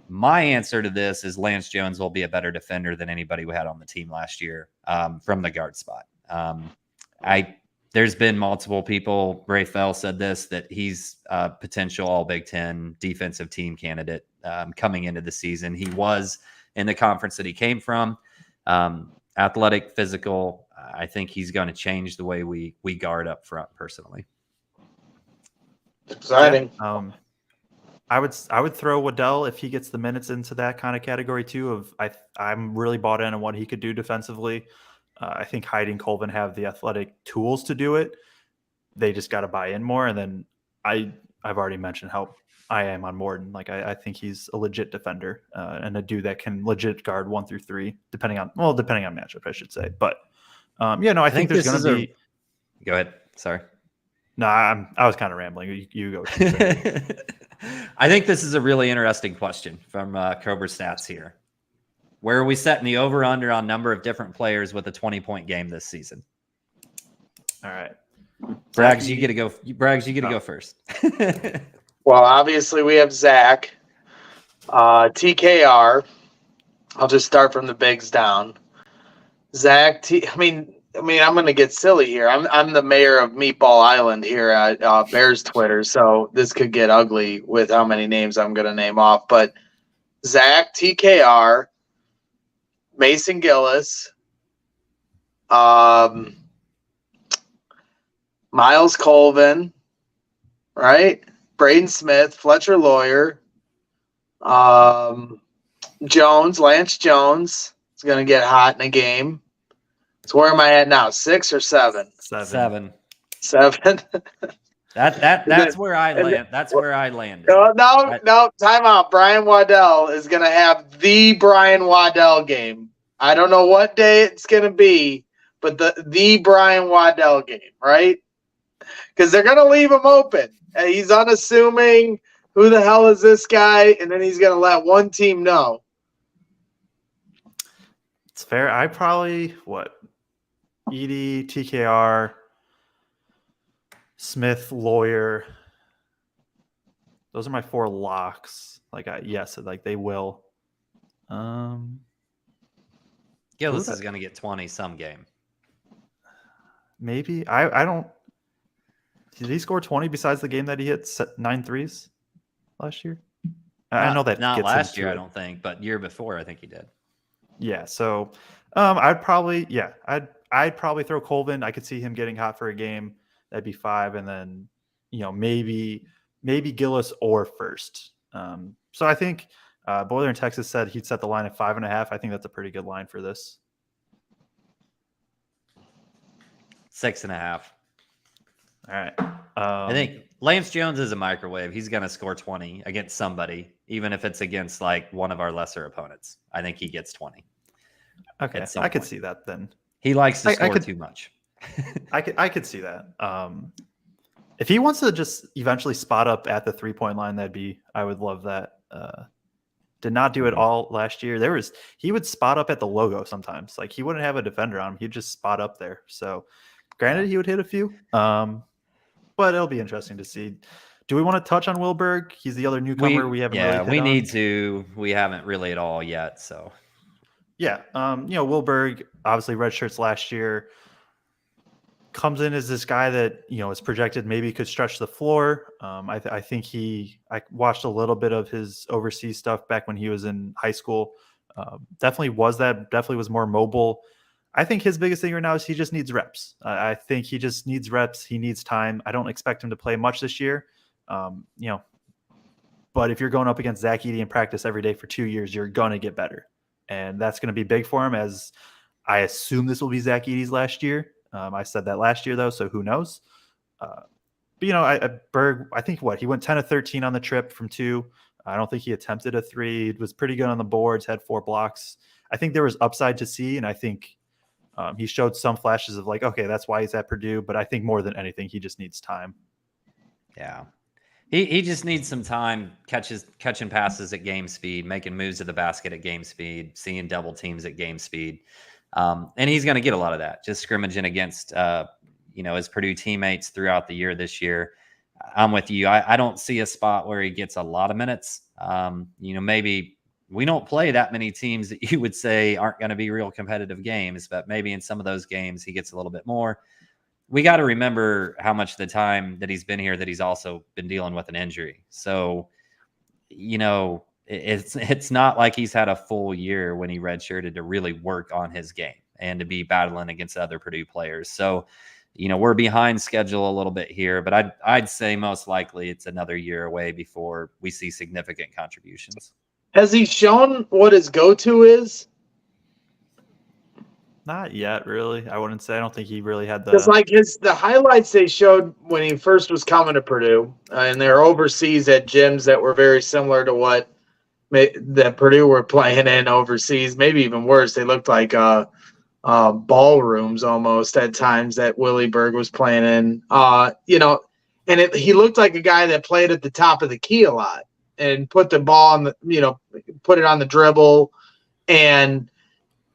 My answer to this is Lance Jones will be a better defender than anybody we had on the team last year from the guard spot. There's been multiple people. Ray Fell said this, that he's a potential all Big Ten defensive team candidate coming into the season. He was in the conference that he came from. Athletic, physical. I think he's going to change the way we guard up front personally. Exciting. I would throw Waddell if he gets the minutes into that kind of category too. I'm really bought in on what he could do defensively. I think Heide and Colvin have the athletic tools to do it. They just got to buy in more. And then I've already mentioned how I am on Morton. Like I think he's a legit defender and a dude that can legit guard 1 through 3, depending on matchup, I should say. But I think there's going to be. Go ahead. Sorry. No, I was kind of rambling. You go. I think this is a really interesting question from Cobra Stats here. Where are we setting the over-under on number of different players with a 20-point game this season? All right. Braggs, you get to go. Braggs, you get to go first. Well, obviously we have Zach, TKR. I'll just start from the bigs down. Zach, I mean, I'm going to get silly here. I'm the mayor of Meatball Island here at Bears Twitter, so this could get ugly with how many names I'm going to name off. But Zach, TKR, Mason Gillis, Myles Colvin, right? Braden Smith, Fletcher Loyer, Jones, Lance Jones is going to get hot in a game. So where am I at now? 6 or 7? 7. That's where I land. That's where I landed. No. Time out. Brian Waddell is going to have the Brian Waddell game. I don't know what day it's going to be, but the Brian Waddell game, right? Because they're going to leave him open. And he's unassuming. Who the hell is this guy? And then he's going to let one team know. It's fair. I probably, Edey, TKR, Smith, Loyer. Those are my 4 locks. They will. Gillis is going to get 20 some game. Maybe. I don't. Did he score 20 besides the game that he hit 9 threes last year? I know that not last year, I don't think, but year before, I think he did. Yeah. So, I'd probably throw Colvin. I could see him getting hot for a game. That'd be 5, and then maybe Gillis or First. So I think Boiler in Texas said he'd set the line at 5.5. I think that's a pretty good line for this. 6.5. All right. I think Lance Jones is a microwave. He's going to score 20 against somebody, even if it's against one of our lesser opponents. I think he gets 20. Okay, I could see that then. He likes to score too much. I could see that. If he wants to just eventually spot up at the 3-point line, I would love that. Did not do it all last year. He would spot up at the logo sometimes. Like he wouldn't have a defender on him. He'd just spot up there. So granted, he would hit a few. But it'll be interesting to see. Do we want to touch on Will Berg? He's the other newcomer we haven't really hit we on. need to. We haven't really at all yet. So yeah. Will Berg, obviously red shirts last year. comes in as this guy that, is projected maybe could stretch the floor. I think I watched a little bit of his overseas stuff back when he was in high school. Definitely was more mobile. I think his biggest thing right now is he just needs reps. I think he just needs reps. He needs time. I don't expect him to play much this year. But if you're going up against Zach Edey in practice every day for 2 years, you're going to get better. And that's going to be big for him, as I assume this will be Zach Edey's last year. I said that last year, though, so who knows? Berg, I think he went 10 of 13 on the trip from 2. I don't think he attempted a 3. It was pretty good on the boards, had 4 blocks. I think there was upside to see, and I think he showed some flashes of okay, that's why he's at Purdue. But I think more than anything, he just needs time. Yeah. He just needs some time, catching passes at game speed, making moves to the basket at game speed, seeing double teams at game speed. And he's going to get a lot of that, just scrimmaging against, his Purdue teammates throughout the year this year. I'm with you. I don't see a spot where he gets a lot of minutes. Maybe we don't play that many teams that you would say aren't going to be real competitive games, but maybe in some of those games he gets a little bit more. We got to remember how much of the time that he's been here that he's also been dealing with an injury. So, it's not like he's had a full year when he redshirted to really work on his game and to be battling against other Purdue players. So, we're behind schedule a little bit here, but I'd say most likely it's another year away before we see significant contributions. Has he shown what his go-to is? Not yet, really. I wouldn't say. I don't think he really had Because the highlights they showed when he first was coming to Purdue, and they're overseas at gyms that were very similar to what that Purdue were playing in overseas, maybe even worse. They looked like ballrooms almost at times that Will Berg was playing in. He looked like a guy that played at the top of the key a lot and put the ball on put it on the dribble. And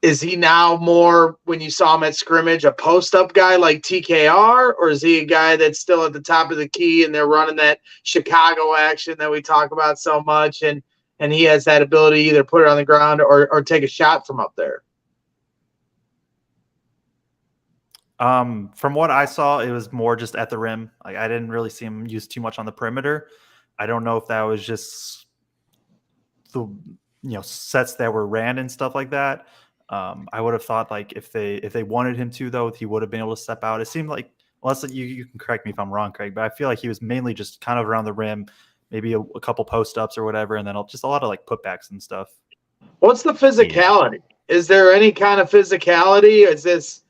is he now more, when you saw him at scrimmage, a post-up guy like TKR, or is he a guy that's still at the top of the key and they're running that Chicago action that we talk about so much, and he has that ability to either put it on the ground or take a shot from up there? From what I saw, it was more just at the rim. I didn't really see him use too much on the perimeter. I don't know if that was just the sets that were ran and stuff like that. I would have thought if they wanted him to, though, he would have been able to step out. It seemed like, unless you can correct me if I'm wrong, Kraig, but I feel like he was mainly just kind of around the rim, maybe a couple post ups or whatever, and then just a lot of putbacks and stuff. What's the physicality? Yeah. Is there any kind of physicality? Is this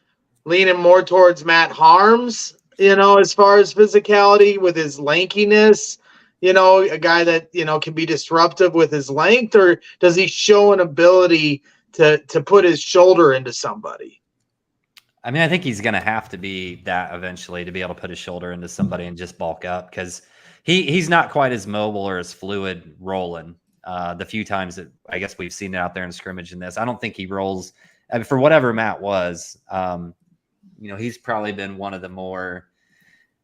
leaning more towards Matt Harms, as far as physicality with his lankiness, a guy that, can be disruptive with his length, or does he show an ability to put his shoulder into somebody? I mean, I think he's going to have to be that eventually to be able to put his shoulder into somebody and just bulk up, because he's not quite as mobile or as fluid rolling. The few times that I guess we've seen it out there in scrimmage in this, I don't think he rolls. I mean, for whatever Matt was, he's probably been one of the more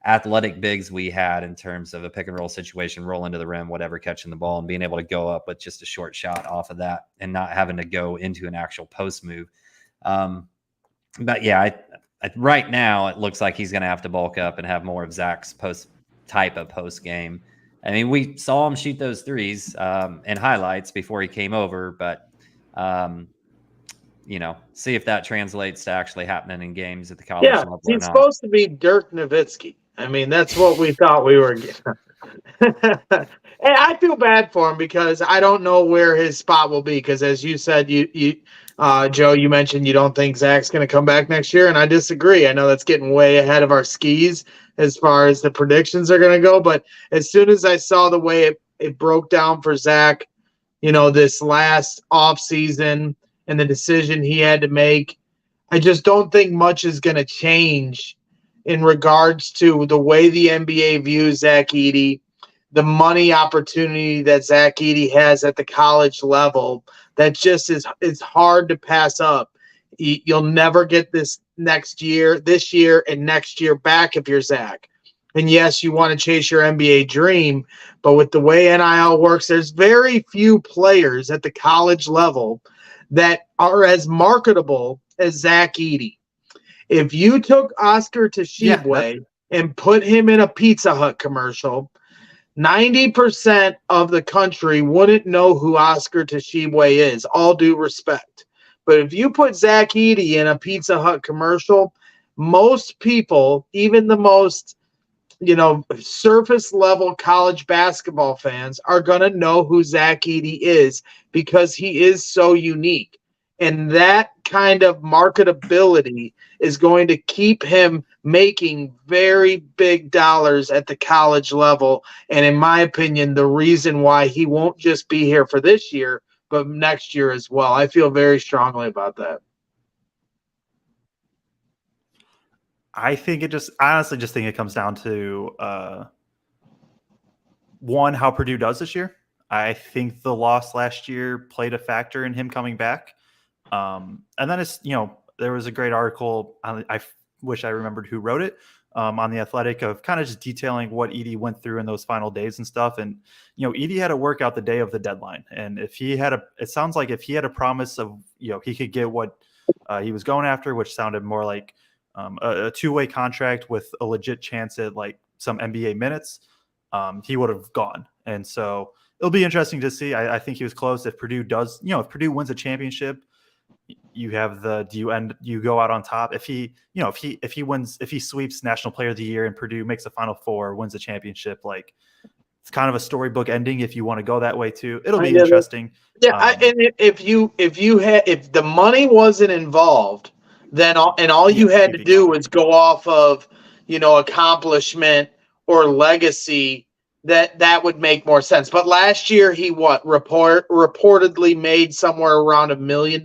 athletic bigs we had in terms of a pick and roll situation, roll into the rim, whatever, catching the ball and being able to go up with just a short shot off of that and not having to go into an actual post move. But yeah, right now it looks like he's going to have to bulk up and have more of Zach's post game. I mean, we saw him shoot those threes in highlights before he came over, but see if that translates to actually happening in games at the college level. Yeah, he's supposed to be Dirk Nowitzki. I mean, that's what we thought we were getting. And I feel bad for him because I don't know where his spot will be. Because as you said, Joe, you mentioned you don't think Zach's going to come back next year, and I disagree. I know that's getting way ahead of our skis as far as the predictions are going to go. But as soon as I saw the way it broke down for Zach, this last offseason and the decision he had to make, I just don't think much is going to change in regards to the way the NBA views Zach Edey, the money opportunity that Zach Edey has at the college level. That just is hard to pass up. You'll never get this year and next year back if you're Zach. And yes, you want to chase your NBA dream, but with the way NIL works, there's very few players at the college level that are as marketable as Zach Edey. If you took Oscar Tshiebwe and put him in a Pizza Hut commercial, 90% of the country wouldn't know who Oscar Tshiebwe is, all due respect. But if you put Zach Edey in a Pizza Hut commercial, most people, even the most, surface level college basketball fans, are going to know who Zach Edey is because he is so unique. And that kind of marketability is going to keep him making very big dollars at the college level. And in my opinion, the reason why he won't just be here for this year, but next year as well. I feel very strongly about that. I honestly think it comes down to one, how Purdue does this year. I think the loss last year played a factor in him coming back. And then it's, there was a great article, I wish I remembered who wrote it, on The Athletic, of kind of just detailing what Edey went through in those final days and stuff. And, Edey had to work out the day of the deadline. And it sounds like if he had a promise of, he could get what he was going after, which sounded more like a two-way contract with a legit chance at like some NBA minutes, he would have gone. And so it'll be interesting to see. I think he was close. If Purdue does, if Purdue wins a championship, you have you go out on top. If he sweeps National Player of the Year and Purdue makes the Final Four, wins the championship, like it's kind of a storybook ending if you want to go that way too. It'll be interesting. Yeah, and if the money wasn't involved, then all you had to do was go off of, accomplishment or legacy. That would make more sense. But last year he reportedly made somewhere around $1 million.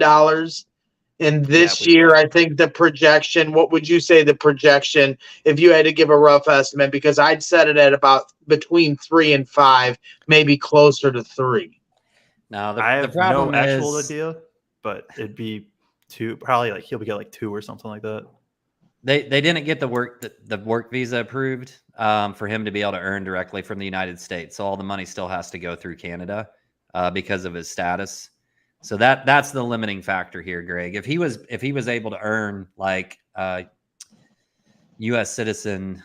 And this year, I think the projection, what would you say the projection, if you had to give a rough estimate? Because I'd set it at about between 3 and 5, maybe closer to 3. Now I have no actual idea, but it'd be 2, probably like he'll get like 2 or something like that. They didn't get the work visa approved for him to be able to earn directly from the United States. So all the money still has to go through Canada because of his status. So that's the limiting factor here, Greg. If he was able to earn like U.S. citizen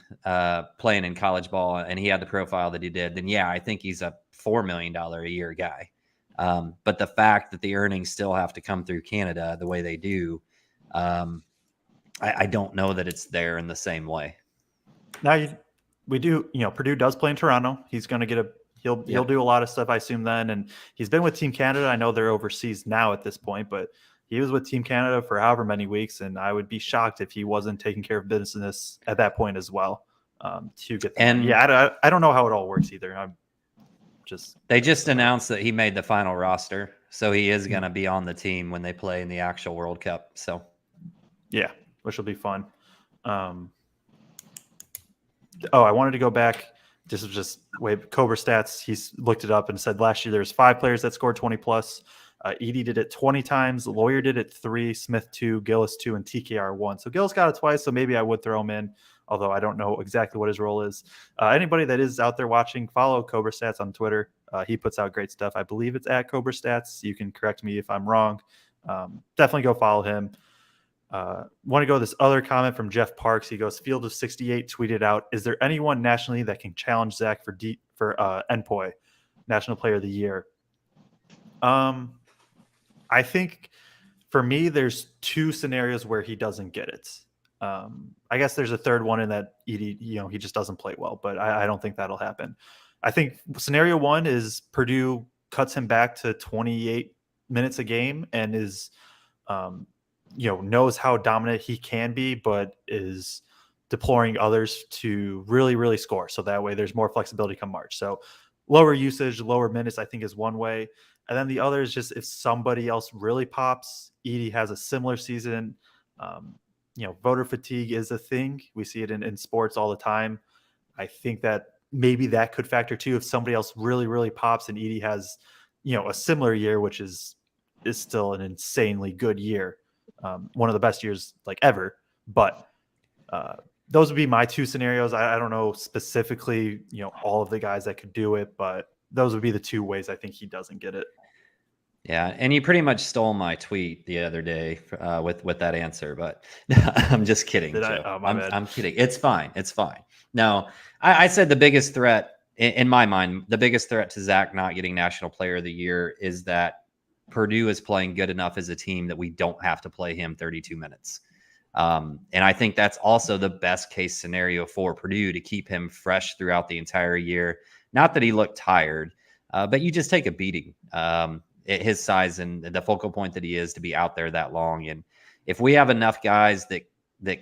playing in college ball, and he had the profile that he did, then yeah, I think he's a $4 million a year guy. But the fact that the earnings still have to come through Canada the way they do, I don't know that it's there in the same way. Now we do, Purdue does play in Toronto. He's going to get he'll do a lot of stuff, I assume, then. And he's been with Team Canada. I know they're overseas now at this point, but he was with Team Canada for however many weeks. And I would be shocked if he wasn't taking care of business at that point as well. To get I don't know how it all works either. They just announced that he made the final roster. So he is going to be on the team when they play in the actual World Cup. So yeah, which will be fun. I wanted to go back. This was just Cobra Stats. He's looked it up and said last year there was 5 players that scored 20 plus. Edey did it 20 times. Loyer did it 3, Smith 2, Gillis 2, and TKR 1. So Gillis got it twice. So maybe I would throw him in, although I don't know exactly what his role is. Anybody that is out there watching, follow Cobra Stats on Twitter. He puts out great stuff. I believe it's at Cobra Stats. You can correct me if I'm wrong. Definitely go follow him. Want to go this other comment from Jeff Parks. He goes, Field of 68 tweeted out, is there anyone nationally that can challenge Zach for NPOY, National Player of the Year? I think for me, there's 2 scenarios where he doesn't get it. I guess there's a third one in that Edey, he just doesn't play well, but I don't think that'll happen. I think scenario 1 is Purdue cuts him back to 28 minutes a game and is, knows how dominant he can be, but is deploying others to really, really score. So that way there's more flexibility come March. So lower usage, lower minutes, I think is one way. And then the other is just if somebody else really pops. Edey has a similar season. Voter fatigue is a thing. We see it in sports all the time. I think that maybe that could factor too. If somebody else really, really pops and Edey has, a similar year, which is still an insanely good year. One of the best years like ever, but those would be my 2 scenarios. I don't know specifically, all of the guys that could do it, but those would be the 2 ways I think he doesn't get it. Yeah, and you pretty much stole my tweet the other day with that answer, but I'm just kidding, Did I? Joe. Oh, my bad. I'm kidding. It's fine. It's fine. No, I said the biggest threat in my mind, the biggest threat to Zach not getting National Player of the Year is that Purdue is playing good enough as a team that we don't have to play him 32 minutes. And I think that's also the best case scenario for Purdue to keep him fresh throughout the entire year. Not that he looked tired, but you just take a beating. His size and the focal point that he is to be out there that long. And if we have enough guys that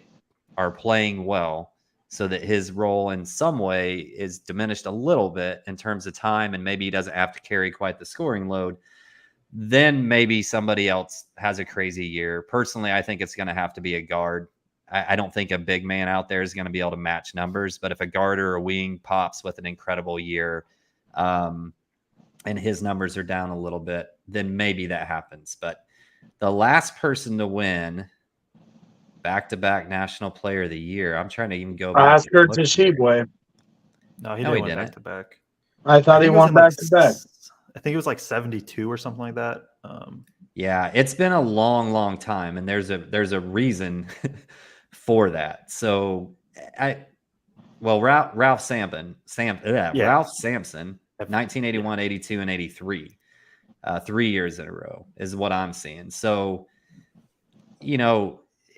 are playing well so that his role in some way is diminished a little bit in terms of time, and maybe he doesn't have to carry quite the scoring load, then maybe somebody else has a crazy year. Personally, I think it's going to have to be a guard. I don't think a big man out there is going to be able to match numbers, but if a guard or a wing pops with an incredible year, and his numbers are down a little bit, then maybe that happens. But the last person to win back-to-back National Player of the Year, I'm trying to even go back. Oscar Tshiebwe. No, he No, didn't he win didn't. back to back. I thought he think it was won in, like, back to back. I think it was like 72 or something like that. Yeah, it's been a long, long time, and there's a reason for that. So Ralph Sampson, Ralph Sampson, 1981, 82, and 83, 3 years in a row is what I'm seeing. So,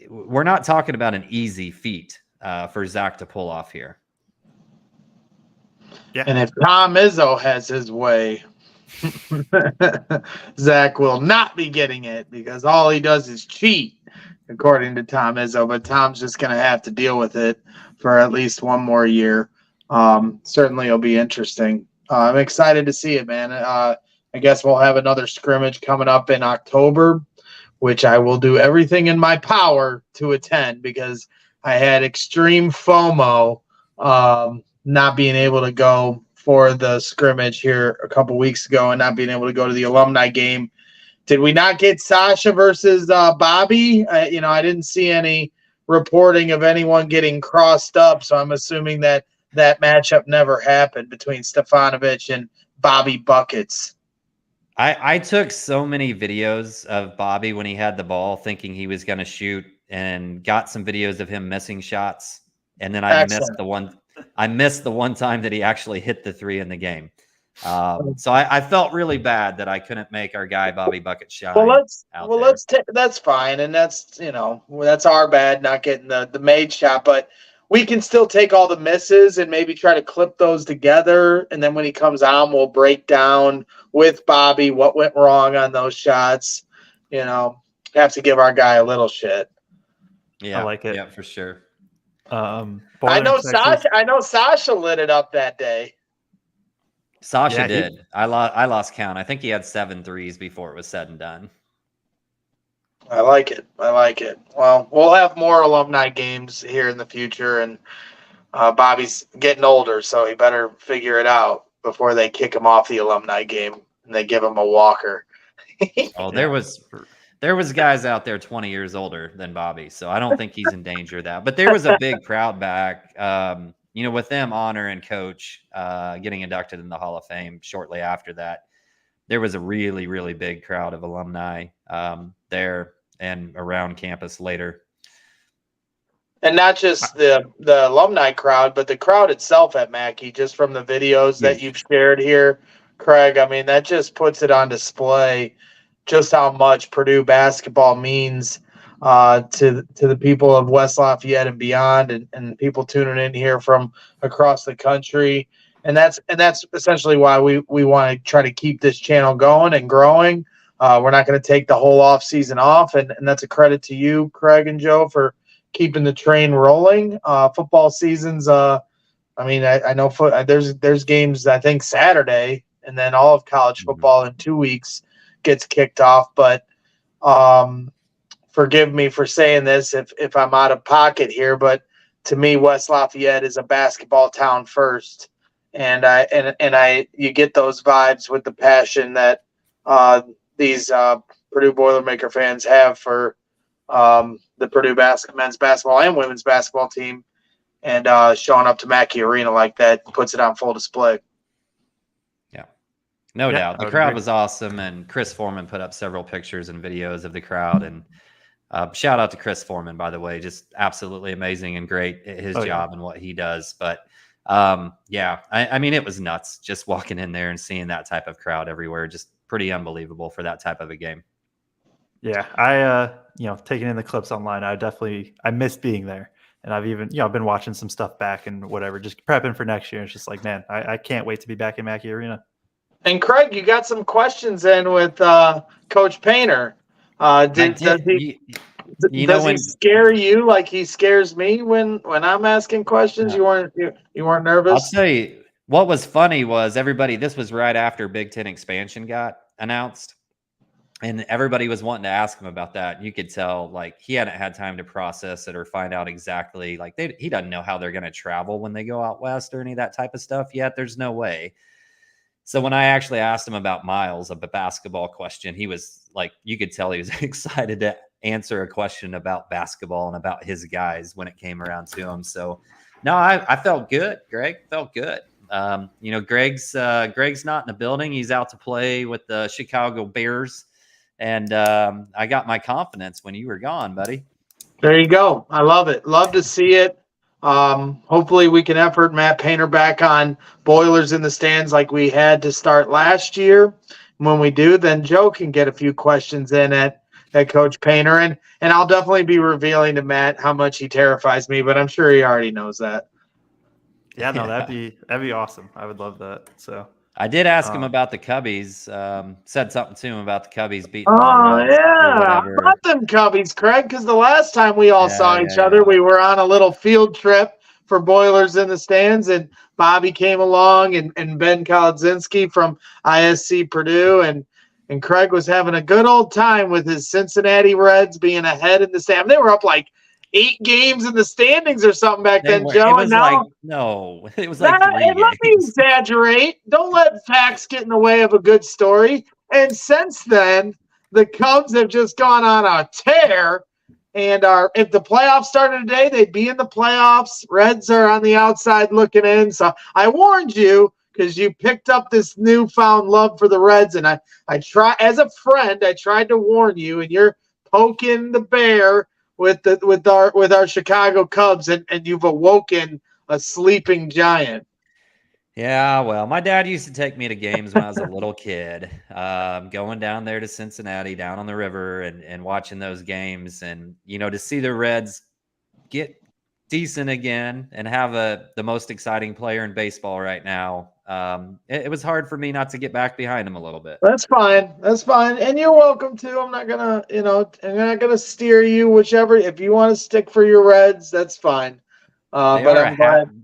we're not talking about an easy feat for Zach to pull off here. Yeah. And if Tom Izzo has his way, Zach will not be getting it because all he does is cheat, according to Tom Izzo. But Tom's just going to have to deal with it for at least one more year. Certainly it'll be interesting. I'm excited to see it, man. I guess we'll have another scrimmage coming up in October, which I will do everything in my power to attend because I had extreme FOMO not being able to go for the scrimmage here a couple weeks ago and not being able to go to the alumni game. Did we not get Sasha versus Bobby? I didn't see any reporting of anyone getting crossed up, so I'm assuming that matchup never happened between Stefanovic and Bobby Buckets. I took so many videos of Bobby when he had the ball thinking he was going to shoot and got some videos of him missing shots. And then I missed the one time that he actually hit the three in the game. So I felt really bad that I couldn't make our guy Bobby Bucket shine. That's fine. And that's our bad not getting the made shot, but we can still take all the misses and maybe try to clip those together. And then when he comes on, we'll break down with Bobby what went wrong on those shots. Have to give our guy a little shit. Yeah, I like it. Yeah, for sure. I know Sasha lit it up that day. Sasha did. I lost count. I think he had 7 threes before it was said and done. I like it. Well, we'll have more alumni games here in the future, and Bobby's getting older, so he better figure it out before they kick him off the alumni game and they give him a walker. Oh, there was guys out there 20 years older than Bobby, so I don't think he's in danger of that. But there was a big crowd back, with them, Honor and Coach getting inducted in the Hall of Fame shortly after that. There was a really, really big crowd of alumni there and around campus later. And not just the alumni crowd, but the crowd itself at Mackey, just from the videos that you've shared here, Kraig. I mean, that just puts it on display just how much Purdue basketball means to the people of West Lafayette and beyond, and people tuning in here from across the country. And that's essentially why we want to try to keep this channel going and growing. We're not going to take the whole off season off, and that's a credit to you, Kraig and Joe, for keeping the train rolling. Football seasons. I know there's games I think Saturday, and then all of college football in 2 weeks gets kicked off. But forgive me for saying this if I'm out of pocket here, but to me, West Lafayette is a basketball town first. And you get those vibes with the passion that these Purdue Boilermaker fans have for the Purdue men's basketball and women's basketball team, and showing up to Mackey Arena like that puts it on full display. Yeah, No Yeah, doubt. I The would crowd agree. was awesome, and Chris Foreman put up several pictures and videos of the crowd. And shout out to Chris Foreman, by the way, just absolutely amazing and great at his job and what he does. But yeah, I mean, it was nuts just walking in there and seeing that type of crowd everywhere. Just pretty unbelievable for that type of a game. Yeah, I taking in the clips online, I missed being there. And I've even, I've been watching some stuff back and whatever, just prepping for next year. It's just like, man, I can't wait to be back in Mackey Arena. And Kraig, you got some questions in with Coach Painter. Does he scare you like he scares me when I'm asking questions? No. You weren't nervous? I'll tell you what was funny was this was right after Big Ten expansion got announced, and everybody was wanting to ask him about that. You could tell like he hadn't had time to process it or find out exactly like he doesn't know how they're going to travel when they go out west or any of that type of stuff yet. There's no way. So when I actually asked him about Myles, a basketball question, he was like, you could tell he was excited to answer a question about basketball and about his guys when it came around to him. So no, I felt good. Greg felt good. Greg's not in the building. He's out to play with the Chicago Bears. And I got my confidence when you were gone, buddy. There you go. I love it. Love to see it. Hopefully we can effort Matt Painter back on Boilers in the Stands like we had to start last year. When we do, then Joe can get a few questions in at Coach Painter. And I'll definitely be revealing to Matt how much he terrifies me, but I'm sure he already knows that. Yeah, no, that'd be awesome. I would love that. So I did ask him about the Cubbies. Said something to him about the Cubbies beating. Oh yeah, about them Cubbies, Kraig. Because the last time we all saw each other, we were on a little field trip for Boilers in the Stands, and Bobby came along, and Ben Kolodzinski from ISC Purdue, and Kraig was having a good old time with his Cincinnati Reds being ahead in the stand. They were up like 8 games in the standings or something back then, Joe. It was it was like 3 games. Let me exaggerate. Don't let facts get in the way of a good story. And since then, the Cubs have just gone on a tear. And if the playoffs started today, they'd be in the playoffs. Reds are on the outside looking in. So I warned you because you picked up this newfound love for the Reds. And I try, as a friend, I tried to warn you, and you're poking the bear with our Chicago Cubs, and you've awoken a sleeping giant. Yeah, well, my dad used to take me to games when I was a little kid, going down there to Cincinnati, down on the river, and watching those games. And, to see the Reds get decent again and have the most exciting player in baseball right now, it was hard for me not to get back behind him a little bit. That's fine. And you're welcome to. I'm not gonna steer you whichever. If you want to stick for your Reds, that's fine. But I'm glad.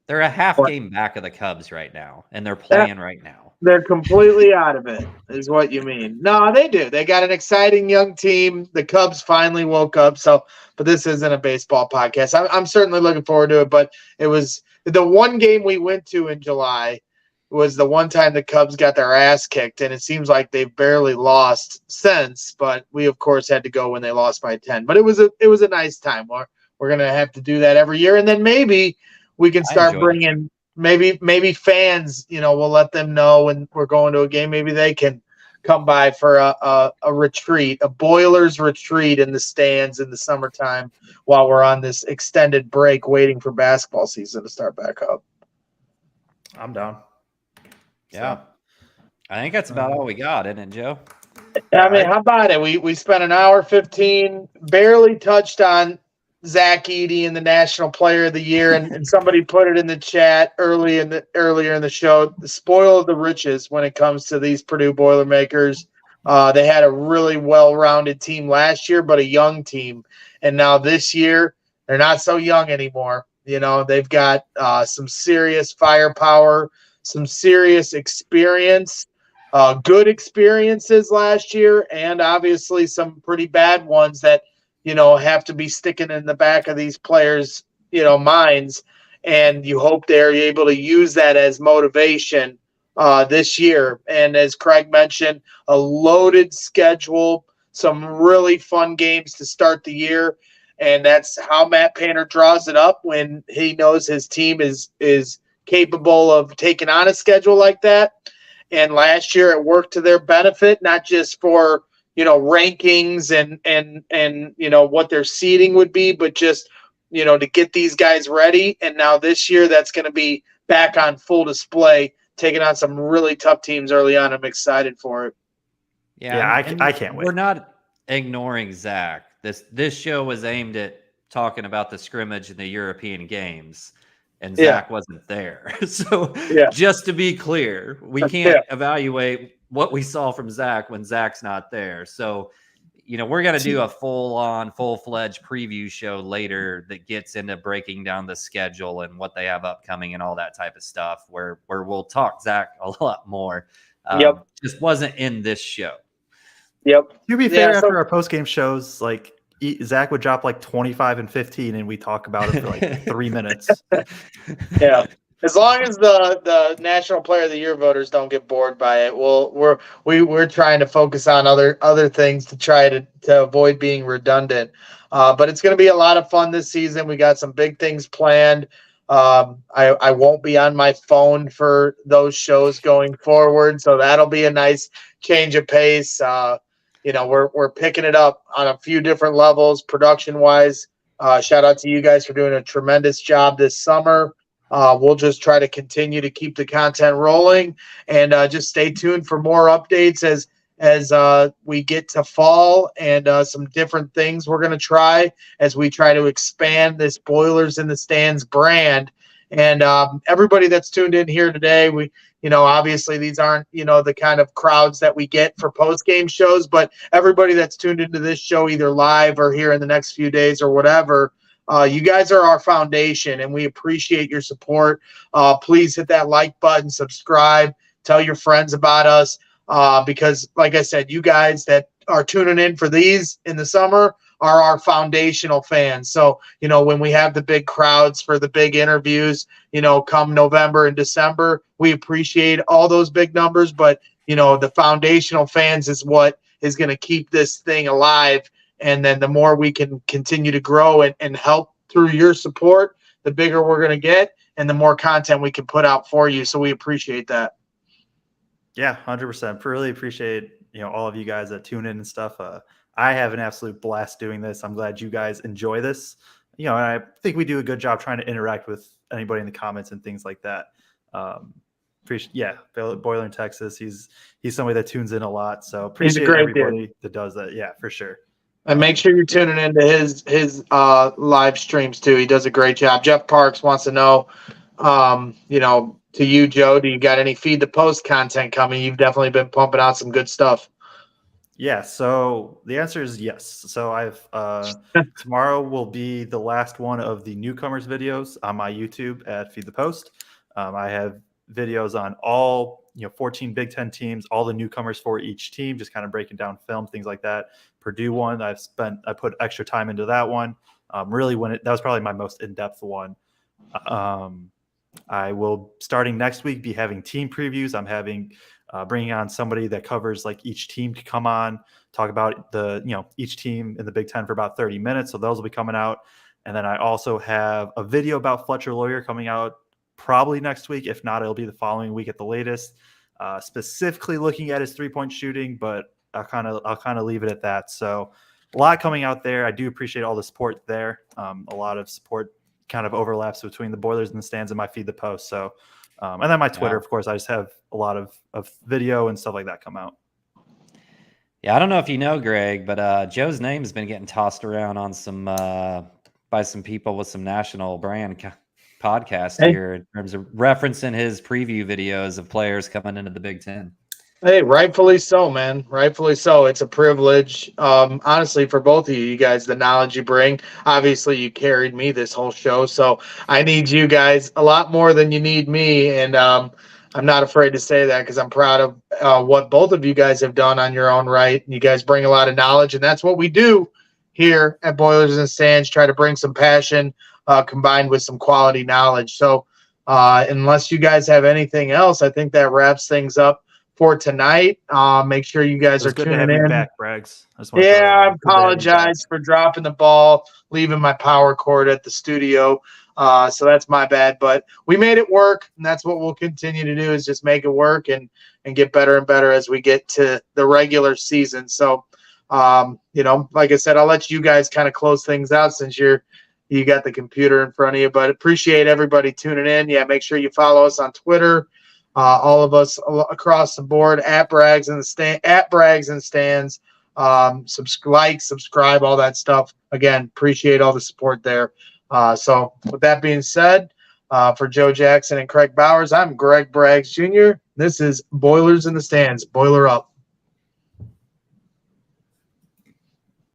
They're a half game back of the Cubs right now, and they're playing right now. They're completely out of it, is what you mean. No, they do. They got an exciting young team. The Cubs finally woke up. But this isn't a baseball podcast. I'm certainly looking forward to it. But it was the one game we went to in July was the one time the Cubs got their ass kicked, and it seems like they've barely lost since. But we, of course, had to go when they lost by 10. But it was a nice time. We're gonna have to do that every year, and then maybe we can start bringing maybe fans. We'll let them know when we're going to a game. Maybe they can come by for a retreat, a Boilers retreat in the stands in the summertime while we're on this extended break waiting for basketball season to start back up. I'm down. Yeah. I think that's about all we got, isn't it, Joe? I mean, how about it? We spent an hour 15, barely touched on Zach Edey and the National Player of the Year, and somebody put it in the chat earlier in the show. The spoil of the riches when it comes to these Purdue Boilermakers. They had a really well-rounded team last year, but a young team, and now this year they're not so young anymore. They've got some serious firepower, some serious experience, good experiences last year, and obviously some pretty bad ones that have to be sticking in the back of these players, minds. And you hope they're able to use that as motivation this year. And as Kraig mentioned, a loaded schedule, some really fun games to start the year. And that's how Matt Painter draws it up when he knows his team is capable of taking on a schedule like that. And last year it worked to their benefit, not just for, rankings and what their seeding would be, but just, to get these guys ready. And now this year that's going to be back on full display, taking on some really tough teams early on. I'm excited for it. Yeah, I can't wait. We're not ignoring Zach. This show was aimed at talking about the scrimmage in the European games, and Zach wasn't there. So just to be clear, we can't evaluate what we saw from Zach when Zach's not there. So, we're going to do a full-fledged preview show later that gets into breaking down the schedule and what they have upcoming and all that type of stuff, where we'll talk Zach a lot more. Just wasn't in this show. Yep. To be fair, after our post-game shows, like Zach would drop like 25 and 15, and we talk about it for like 3 minutes. Yeah. As long as the National Player of the Year voters don't get bored by it, we're trying to focus on other things to try to avoid being redundant. But it's going to be a lot of fun this season. We got some big things planned. I won't be on my phone for those shows going forward, so that'll be a nice change of pace. We're picking it up on a few different levels production wise. Shout out to you guys for doing a tremendous job this summer. We'll just try to continue to keep the content rolling, and just stay tuned for more updates as we get to fall and some different things we're going to try as we try to expand this Boilers in the Stands brand. And everybody that's tuned in here today, we obviously these aren't the kind of crowds that we get for post-game shows, but everybody that's tuned into this show either live or here in the next few days or whatever, you guys are our foundation, and we appreciate your support. Please hit that like button, subscribe, tell your friends about us, because like I said, you guys that are tuning in for these in the summer are our foundational fans. So, when we have the big crowds for the big interviews, come November and December, we appreciate all those big numbers, but, the foundational fans is what is going to keep this thing alive. And then the more we can continue to grow and help through your support, the bigger we're going to get and the more content we can put out for you. So we appreciate that. Yeah, 100%. Really appreciate, all of you guys that tune in and stuff. I have an absolute blast doing this. I'm glad you guys enjoy this. And I think we do a good job trying to interact with anybody in the comments and things like that. Boiler in Texas. He's somebody that tunes in a lot. So appreciate everybody that does that. Yeah, for sure. And make sure you're tuning into his live streams too. He does a great job. Jeff Parks wants to know, to you, Joe, do you got any Feed the Post content coming? You've definitely been pumping out some good stuff. Yeah, so the answer is yes. So I've tomorrow will be the last one of the Newcomers videos on my YouTube at Feed the Post. I have videos on all 14 Big Ten teams, all the newcomers for each team, just kind of breaking down film, things like that. Purdue one, I put extra time into that one. That was probably my most in-depth one. I will, starting next week, be having team previews. I'm having bringing on somebody that covers like each team to come on, talk about each team in the Big Ten for about 30 minutes. So those will be coming out. And then I also have a video about Fletcher Loyer coming out probably next week. If not, it'll be the following week at the latest, specifically looking at his 3-point shooting, but I'll kind of leave it at that. So a lot coming out there. I do appreciate all the support there. A lot of support kind of overlaps between the Boilers and the Stands and my Feed the Post. So, and then my Twitter, of course, I just have a lot of video and stuff like that come out. Yeah, I don't know if you know, Greg, but Joe's name has been getting tossed around on some by some people with some national brand podcasts here in terms of referencing his preview videos of players coming into the Big Ten. Hey, rightfully so, man. Rightfully so. It's a privilege, honestly, for both of you guys, the knowledge you bring. Obviously, you carried me this whole show, so I need you guys a lot more than you need me, and I'm not afraid to say that because I'm proud of what both of you guys have done on your own right. You guys bring a lot of knowledge, and that's what we do here at Boilers and Stands, try to bring some passion combined with some quality knowledge. So unless you guys have anything else, I think that wraps things up for tonight. Make sure you guys are tuning in. Back, Braggs. I apologize for dropping the ball, leaving my power cord at the studio. So that's my bad, but we made it work, and that's what we'll continue to do is just make it work and get better and better as we get to the regular season. So, like I said, I'll let you guys kind of close things out since you got the computer in front of you, but appreciate everybody tuning in. Yeah, make sure you follow us on Twitter. All of us across the board at Brags and Stands. Subscribe, all that stuff. Again, appreciate all the support there. So with that being said, for Joe Jackson and Kraig Bowers, I'm Greg Braggs Jr. This is Boilers in the Stands. Boiler up.